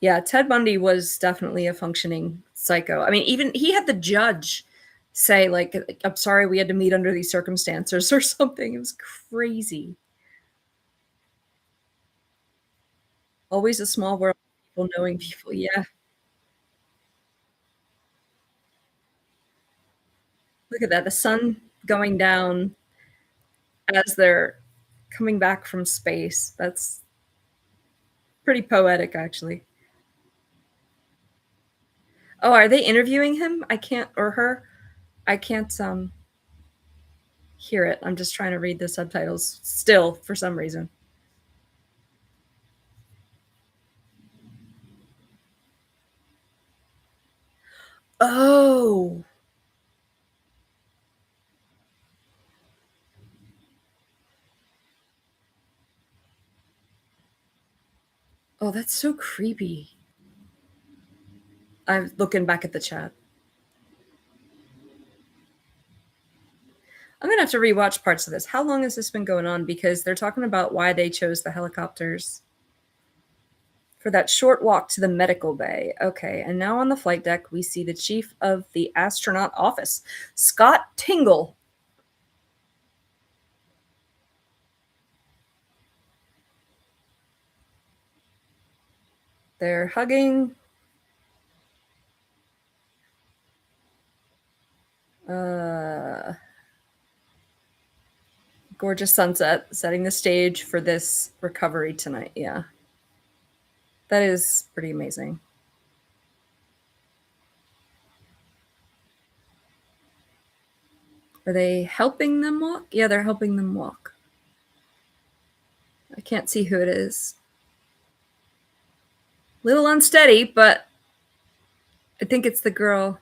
Yeah, Ted Bundy was definitely a functioning psycho. I mean, even he had the judge say, like, I'm sorry we had to meet under these circumstances or something. It was crazy. Always a small world, people knowing people. Yeah. Look at that. The sun going down as they're coming back from space. That's pretty poetic, actually. Oh, are they interviewing him? I can't, or her? I can't hear it. I'm just trying to read the subtitles still for some reason. Oh, oh, that's so creepy. I'm looking back at the chat. I'm gonna have to rewatch parts of this. How long has this been going on? Because they're talking about why they chose the helicopters for that short walk to the medical bay. Okay, and now on the flight deck, we see the chief of the astronaut office, Scott Tingle. They're hugging. Gorgeous sunset, setting the stage for this recovery tonight. Yeah. That is pretty amazing. Are they helping them walk? Yeah, they're helping them walk. I can't see who it is. Little unsteady, but I think it's the girl.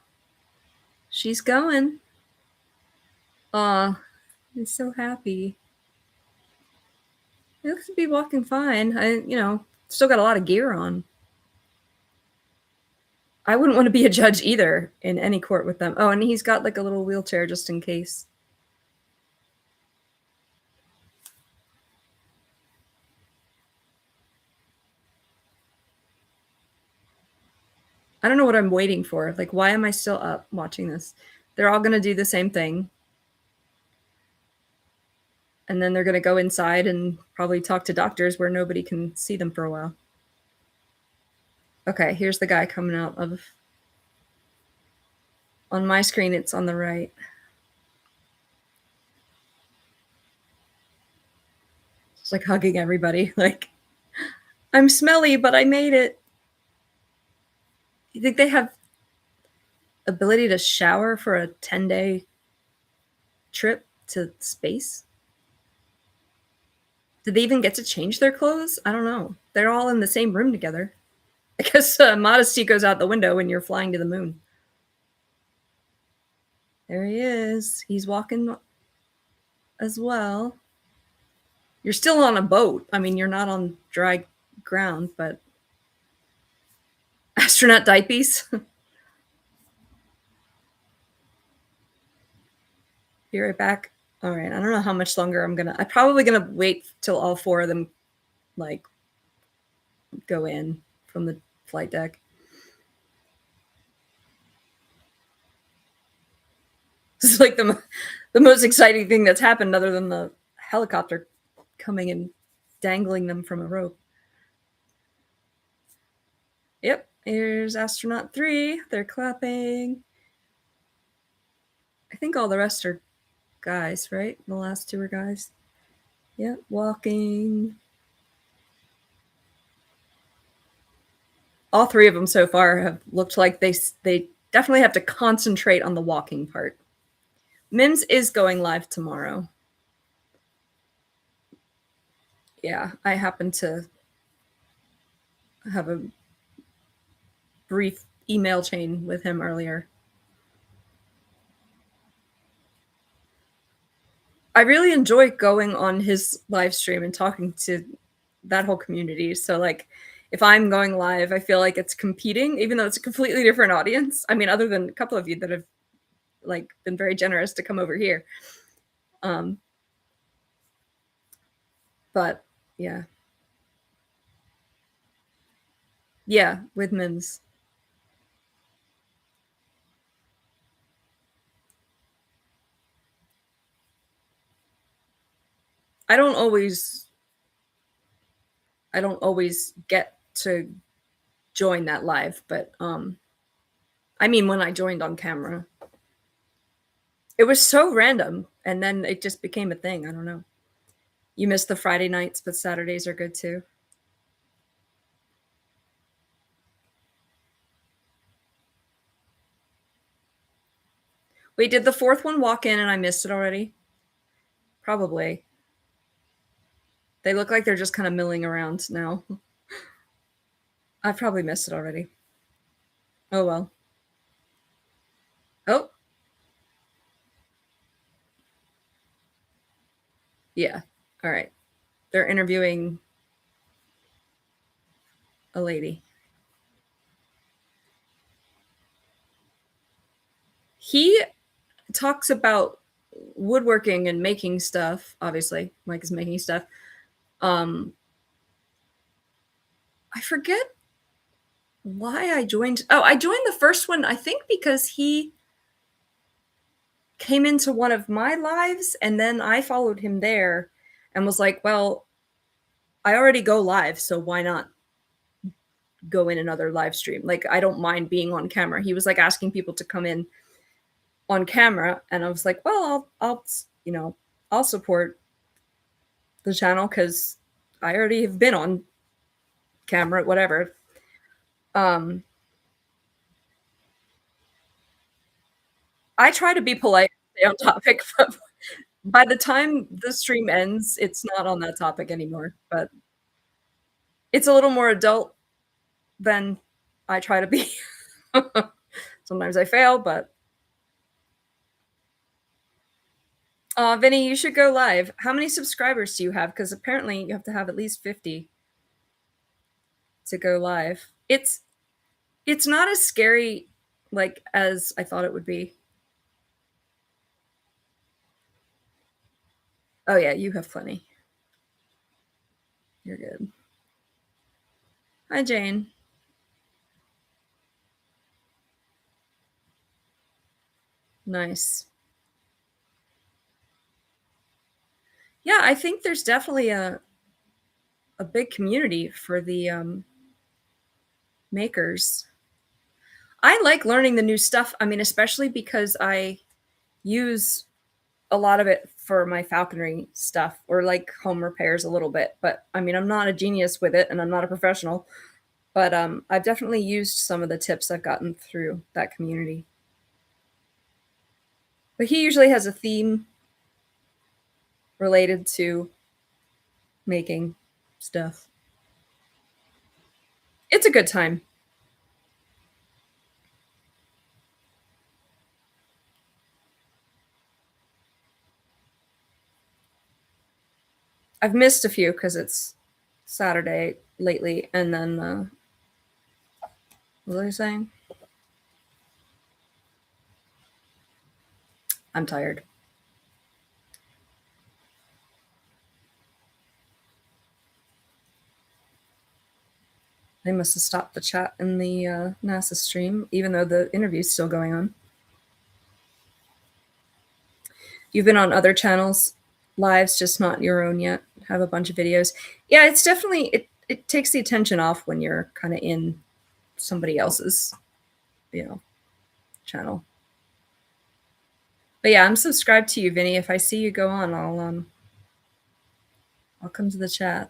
She's going. Aw, he's so happy. He looks to be walking fine. Still got a lot of gear on. I wouldn't want to be a judge either in any court with them. Oh, and he's got like a little wheelchair just in case. I don't know what I'm waiting for. Like, why am I still up watching this? They're all going to do the same thing. And then they're going to go inside and probably talk to doctors where nobody can see them for a while. Okay, here's the guy coming out of... On my screen, it's on the right. It's like hugging everybody. Like, I'm smelly, but I made it. You think they have ability to shower for a 10-day trip to space? Did they even get to change their clothes? I don't know. They're all in the same room together. I guess modesty goes out the window when you're flying to the moon. There he is. He's walking as well. You're still on a boat. I mean, you're not on dry ground, but... Astronaut diapers. Be right back. All right. I don't know how much longer I'm probably gonna wait till all four of them like go in from the flight deck. This is like the most exciting thing that's happened other than the helicopter coming and dangling them from a rope. Yep, here's astronaut 3. They're clapping. I think all the rest are guys, right? The last 2 are guys. Yep, walking. All 3 of them so far have looked like they definitely have to concentrate on the walking part. Mims is going live tomorrow. Yeah, I happened to have a brief email chain with him earlier. I really enjoy going on his live stream and talking to that whole community. So like if I'm going live, I feel like it's competing, even though it's a completely different audience. I mean, other than a couple of you that have like been very generous to come over here. But yeah. Yeah, with Mims. I don't always get to join that live, but I mean when I joined on camera. It was so random and then it just became a thing. I don't know. You missed the Friday nights, but Saturdays are good too. Wait, did the 4th one walk in and I missed it already? Probably. They look like they're just kind of milling around now. I probably missed it already. Oh, well. Oh. Yeah. All right. They're interviewing a lady. He talks about woodworking and making stuff. Obviously, Mike is making stuff. I forget why I joined. Oh, I joined the first one, I think because he came into one of my lives and then I followed him there and was like, well, I already go live, so why not go in another live stream? Like, I don't mind being on camera. He was like asking people to come in on camera and I was like, well, I'll support the channel because I already have been on camera, whatever. Um, I try to be polite, stay on topic, but by the time the stream ends, it's not on that topic anymore. But it's a little more adult than I try to be. Sometimes I fail, but Vinny, you should go live. How many subscribers do you have? Because apparently you have to have at least 50 to go live. It's not as scary like as I thought it would be. Oh yeah, you have plenty. You're good. Hi Jane. Nice. Yeah, I think there's definitely a big community for the makers. I like learning the new stuff. I mean, especially because I use a lot of it for my falconry stuff or like home repairs a little bit. But I mean, I'm not a genius with it and I'm not a professional, but I've definitely used some of the tips I've gotten through that community. But he usually has a theme related to making stuff. It's a good time. I've missed a few because it's Saturday lately, and then what was I saying? I'm tired. They must have stopped the chat in the NASA stream, even though the interview's still going on. You've been on other channels, lives, just not your own yet. Have a bunch of videos. Yeah, it's definitely it takes the attention off when you're kind of in somebody else's, you know, channel. But yeah, I'm subscribed to you, Vinny. If I see you go on, I'll come to the chat.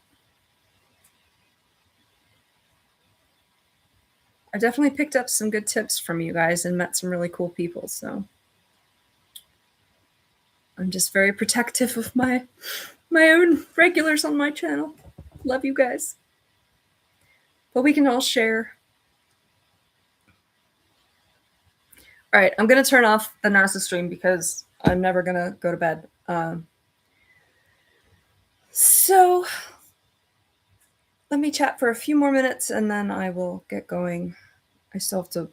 I definitely picked up some good tips from you guys and met some really cool people. So I'm just very protective of my own regulars on my channel. Love you guys. But we can all share. All right, I'm gonna turn off the NASA stream because I'm never gonna go to bed. So let me chat for a few more minutes and then I will get going. I still have to.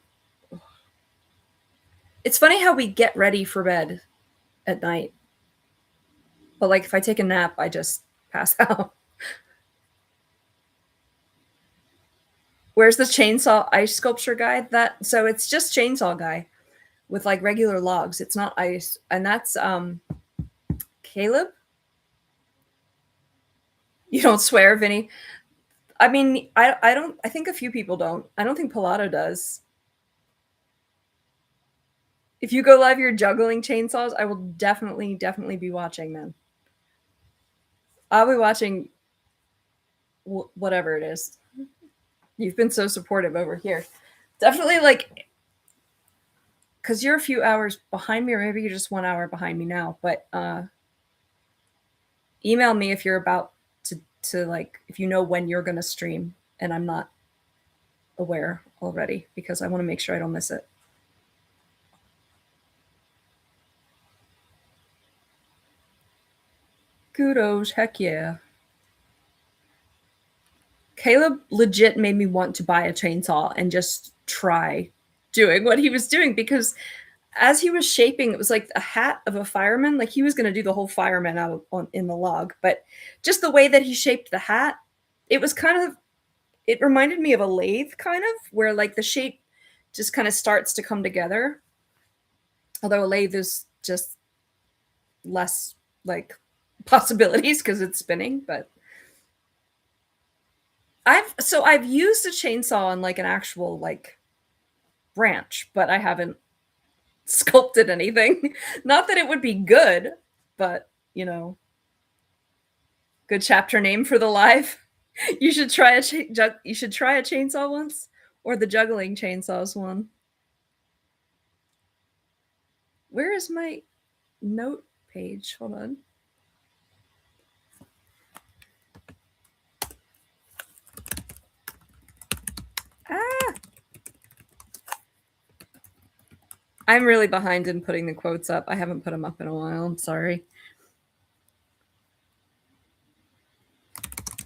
It's funny how we get ready for bed at night, but like if I take a nap, I just pass out. Where's the chainsaw ice sculpture guy? That so it's just chainsaw guy with like regular logs. It's not ice, and that's Caleb. You don't swear, Vinny. I mean, I don't. I think a few people don't. I don't think Pilato does. If you go live your juggling chainsaws, I will definitely be watching them. I'll be watching whatever it is. You've been so supportive over here. Definitely like because you're a few hours behind me, or maybe you're just 1 hour behind me now. But email me if you're about to like if you know when you're gonna stream and I'm not aware already because I want to make sure I don't miss it. Kudos, heck yeah. Caleb legit made me want to buy a chainsaw and just try doing what he was doing because as he was shaping, it was like a hat of a fireman. Like he was going to do the whole fireman out in the log, but just the way that he shaped the hat, it was kind of, it reminded me of a lathe kind of where like the shape just kind of starts to come together. Although a lathe is just less like possibilities because it's spinning, but I've used a chainsaw on like an actual like branch, but I haven't sculpted anything. Not that it would be good, but you know, Good chapter name for the live. You should try you should try a chainsaw once, or the juggling chainsaws one. Where is my note page? Hold on. Ah! I'm really behind in putting the quotes up. I haven't put them up in a while. I'm sorry.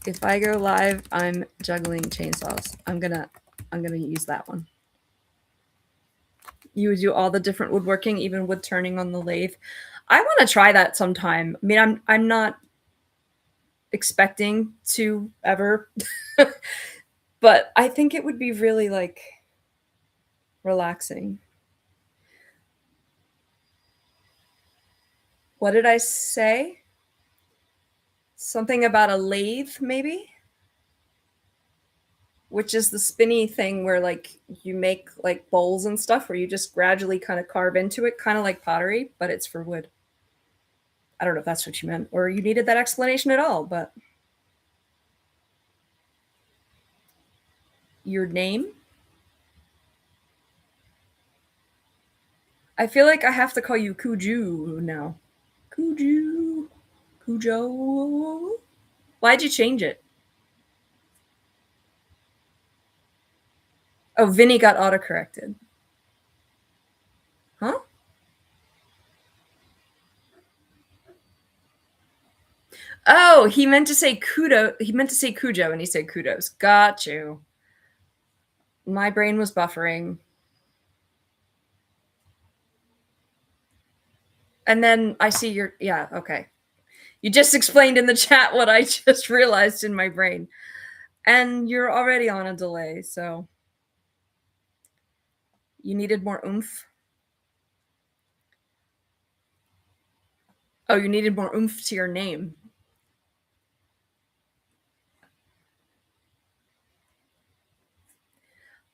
If I go live, I'm juggling chainsaws. I'm gonna use that one. You would do all the different woodworking, even wood turning on the lathe. I want to try that sometime. I mean, I'm not expecting to ever, but I think it would be really like relaxing. What did I say? Something about a lathe, maybe? Which is the spinny thing where like you make like bowls and stuff where you just gradually kind of carve into it, kind of like pottery, but it's for wood. I don't know if that's what you meant or you needed that explanation at all, but your name? I feel like I have to call you Kuju now. Kuju. Kujo. Why'd you change it? Oh, Vinny got autocorrected. Huh? Oh, he meant to say kudo. He meant to say Cujo and he said kudos. Got you. My brain was buffering. And then I see your, yeah, okay. You just explained in the chat what I just realized in my brain. And you're already on a delay, so you needed more oomph. Oh, you needed more oomph to your name.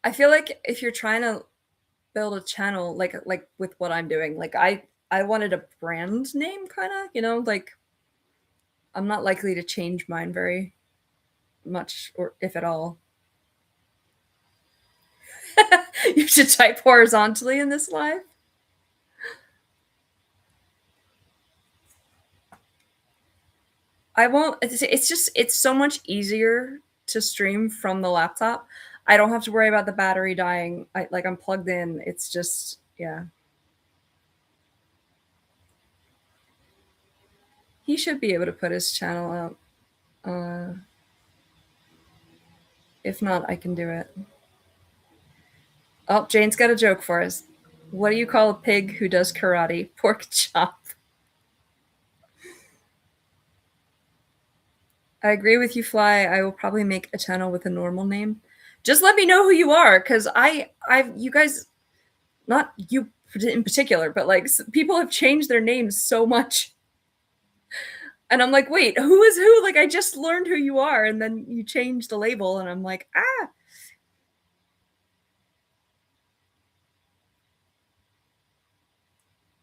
I feel like if you're trying to build a channel like with what I'm doing, like I wanted a brand name kind of, you know, like I'm not likely to change mine very much or if at all. You should type horizontally in this live. I won't. It's just it's so much easier to stream from the laptop. I don't have to worry about the battery dying. I'm plugged in. It's just yeah. He should be able to put his channel out. If not, I can do it. Oh, Jane's got a joke for us. What do you call a pig who does karate? Pork chop. I agree with you, Fly. I will probably make a channel with a normal name. Just let me know who you are, because you guys, not you in particular, but like people have changed their names so much. And I'm like, wait, who is who? Like, I just learned who you are, and then you changed the label, and I'm like, ah.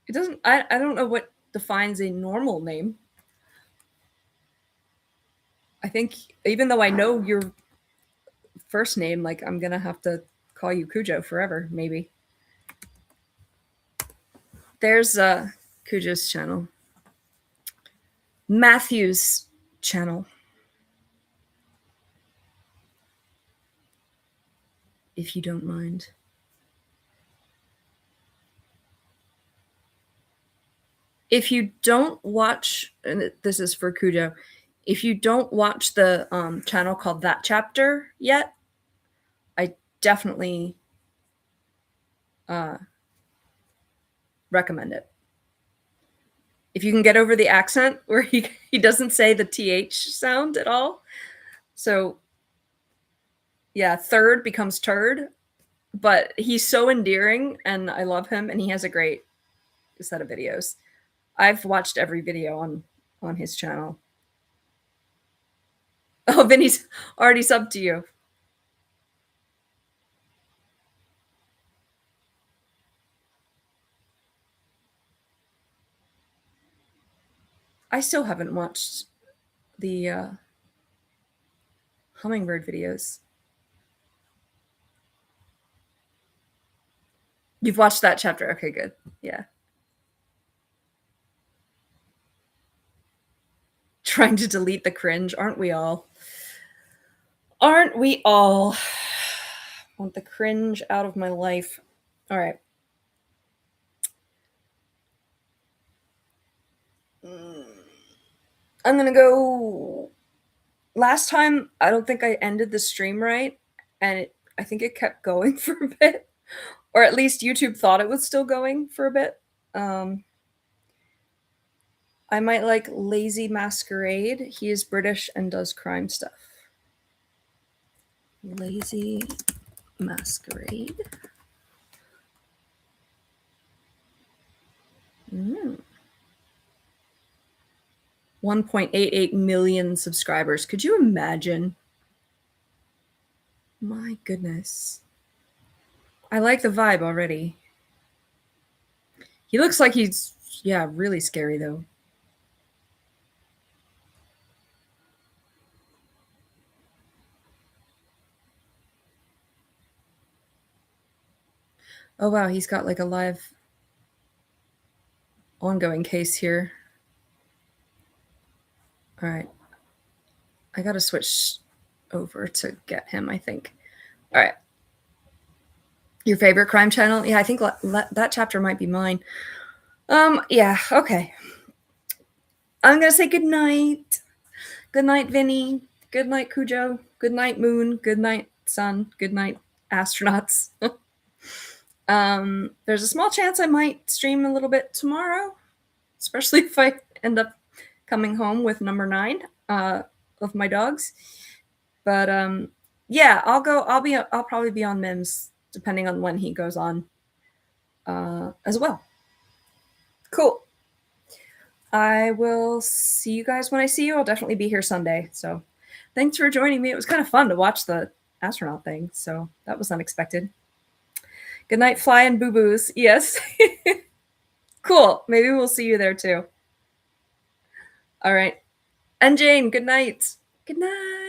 It doesn't, I don't know what defines a normal name. I think even though I know your first name, like I'm gonna have to call you Cujo forever, maybe. There's Cujo's channel. Matthew's channel. If you don't mind. If you don't watch, and this is for Cujo, if you don't watch the channel called That Chapter yet, I definitely recommend it. If you can get over the accent where he doesn't say the TH sound at all. So yeah, third becomes turd, but he's so endearing and I love him and he has a great set of videos. I've watched every video on his channel. Oh, Vinny's already subbed to you. I still haven't watched the hummingbird videos. You've watched that chapter. Okay, good. Yeah. Trying to delete the cringe. Aren't we all? Aren't we all? Want the cringe out of my life. All right. I'm going to go. Last time, I don't think I ended the stream right. And I think it kept going for a bit. Or at least YouTube thought it was still going for a bit. I might like Lazy Masquerade. He is British and does crime stuff. Lazy Masquerade. 1.88 million subscribers. Could you imagine? My goodness. I like the vibe already. He looks like he's, yeah, really scary though. Oh wow, he's got like a live ongoing case here. All right. I gotta switch over to get him, I think. All right. Your favorite crime channel? Yeah, I think that chapter might be mine. Yeah, okay. I'm gonna say good night. Good night, Vinny. Good night, Cujo. Good night, Moon. Good night, Sun. Good night, astronauts. There's a small chance I might stream a little bit tomorrow, especially if I end up coming home with number 9 of my dogs. But yeah, I'll probably be on Mims depending on when he goes on as well. Cool. I will see you guys when I see you. I'll definitely be here Sunday. So thanks for joining me. It was kind of fun to watch the astronaut thing. So that was unexpected. Good night, Fly and Boo Boos. Yes. Cool. Maybe we'll see you there too. All right. And Jane, good night. Good night.